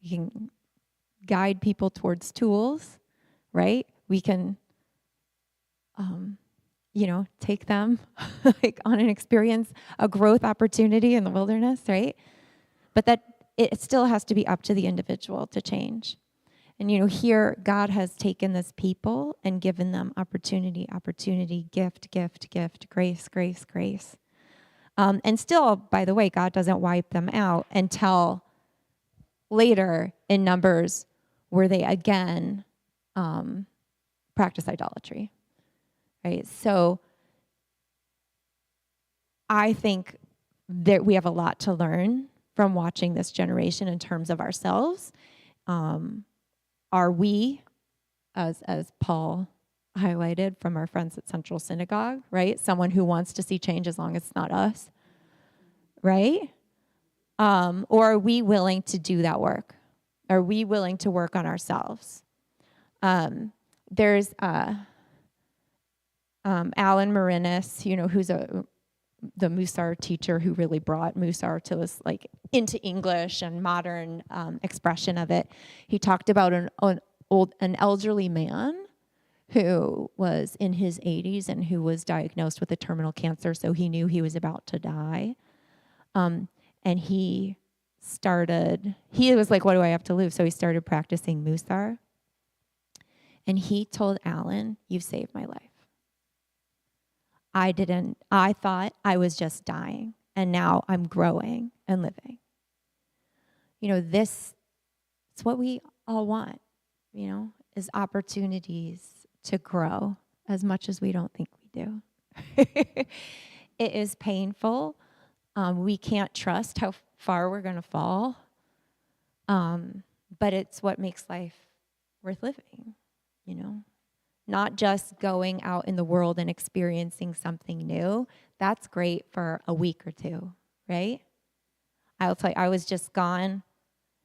We can guide people towards tools, right? We can, take them like on an experience, a growth opportunity in the wilderness, right? But that it still has to be up to the individual to change. And, here God has taken this people and given them opportunity, gift, grace. And still, by the way, God doesn't wipe them out until later in Numbers where they again practice idolatry, right? So I think that we have a lot to learn from watching this generation in terms of ourselves. Are we, as Paul highlighted from our friends at Central Synagogue, right? Someone who wants to see change as long as it's not us, right? Or are we willing to do that work? Are we willing to work on ourselves? There's Alan Marinis, who's the Musar teacher who really brought Musar to us, like into English and modern expression of it. He talked about an elderly man who was in his 80s and who was diagnosed with a terminal cancer, so he knew he was about to die. And he was like, what do I have to lose? So he started practicing Musar. And he told Alan, you've saved my life. I thought I was just dying, and now I'm growing and living. This is what we all want, is opportunities to grow as much as we don't think we do. It is painful. We can't trust how far we're going to fall. But it's what makes life worth living, Not just going out in the world and experiencing something new. That's great for a week or two, right? I'll tell you, I was just gone,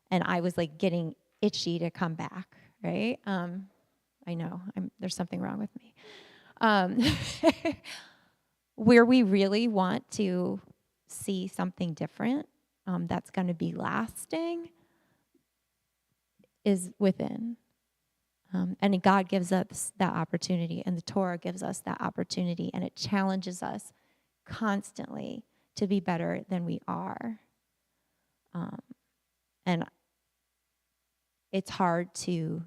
and I was like getting itchy to come back, right? I know, there's something wrong with me. Where we really want to see something different that's going to be lasting is within. And God gives us that opportunity, and the Torah gives us that opportunity, and it challenges us constantly to be better than we are. And it's hard to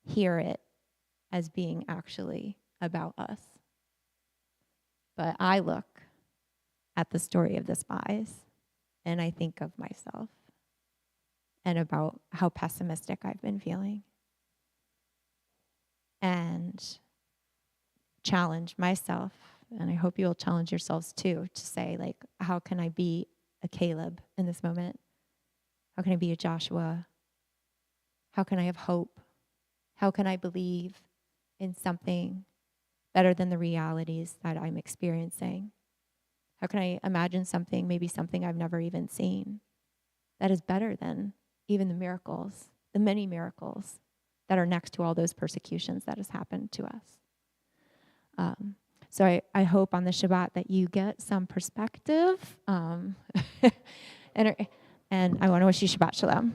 hear it as being actually about us. But I look at the story of the spies, and I think of myself and about how pessimistic I've been feeling. And challenge myself, and I hope you'll challenge yourselves too, to say, like, how can I be a Caleb in this moment? How can I be a Joshua? How can I have hope? How can I believe in something better than the realities that I'm experiencing? How can I imagine something, maybe something I've never even seen, that is better than even the miracles, the many miracles that are next to all those persecutions that has happened to us. So I hope on the Shabbat that you get some perspective. And I want to wish you Shabbat Shalom.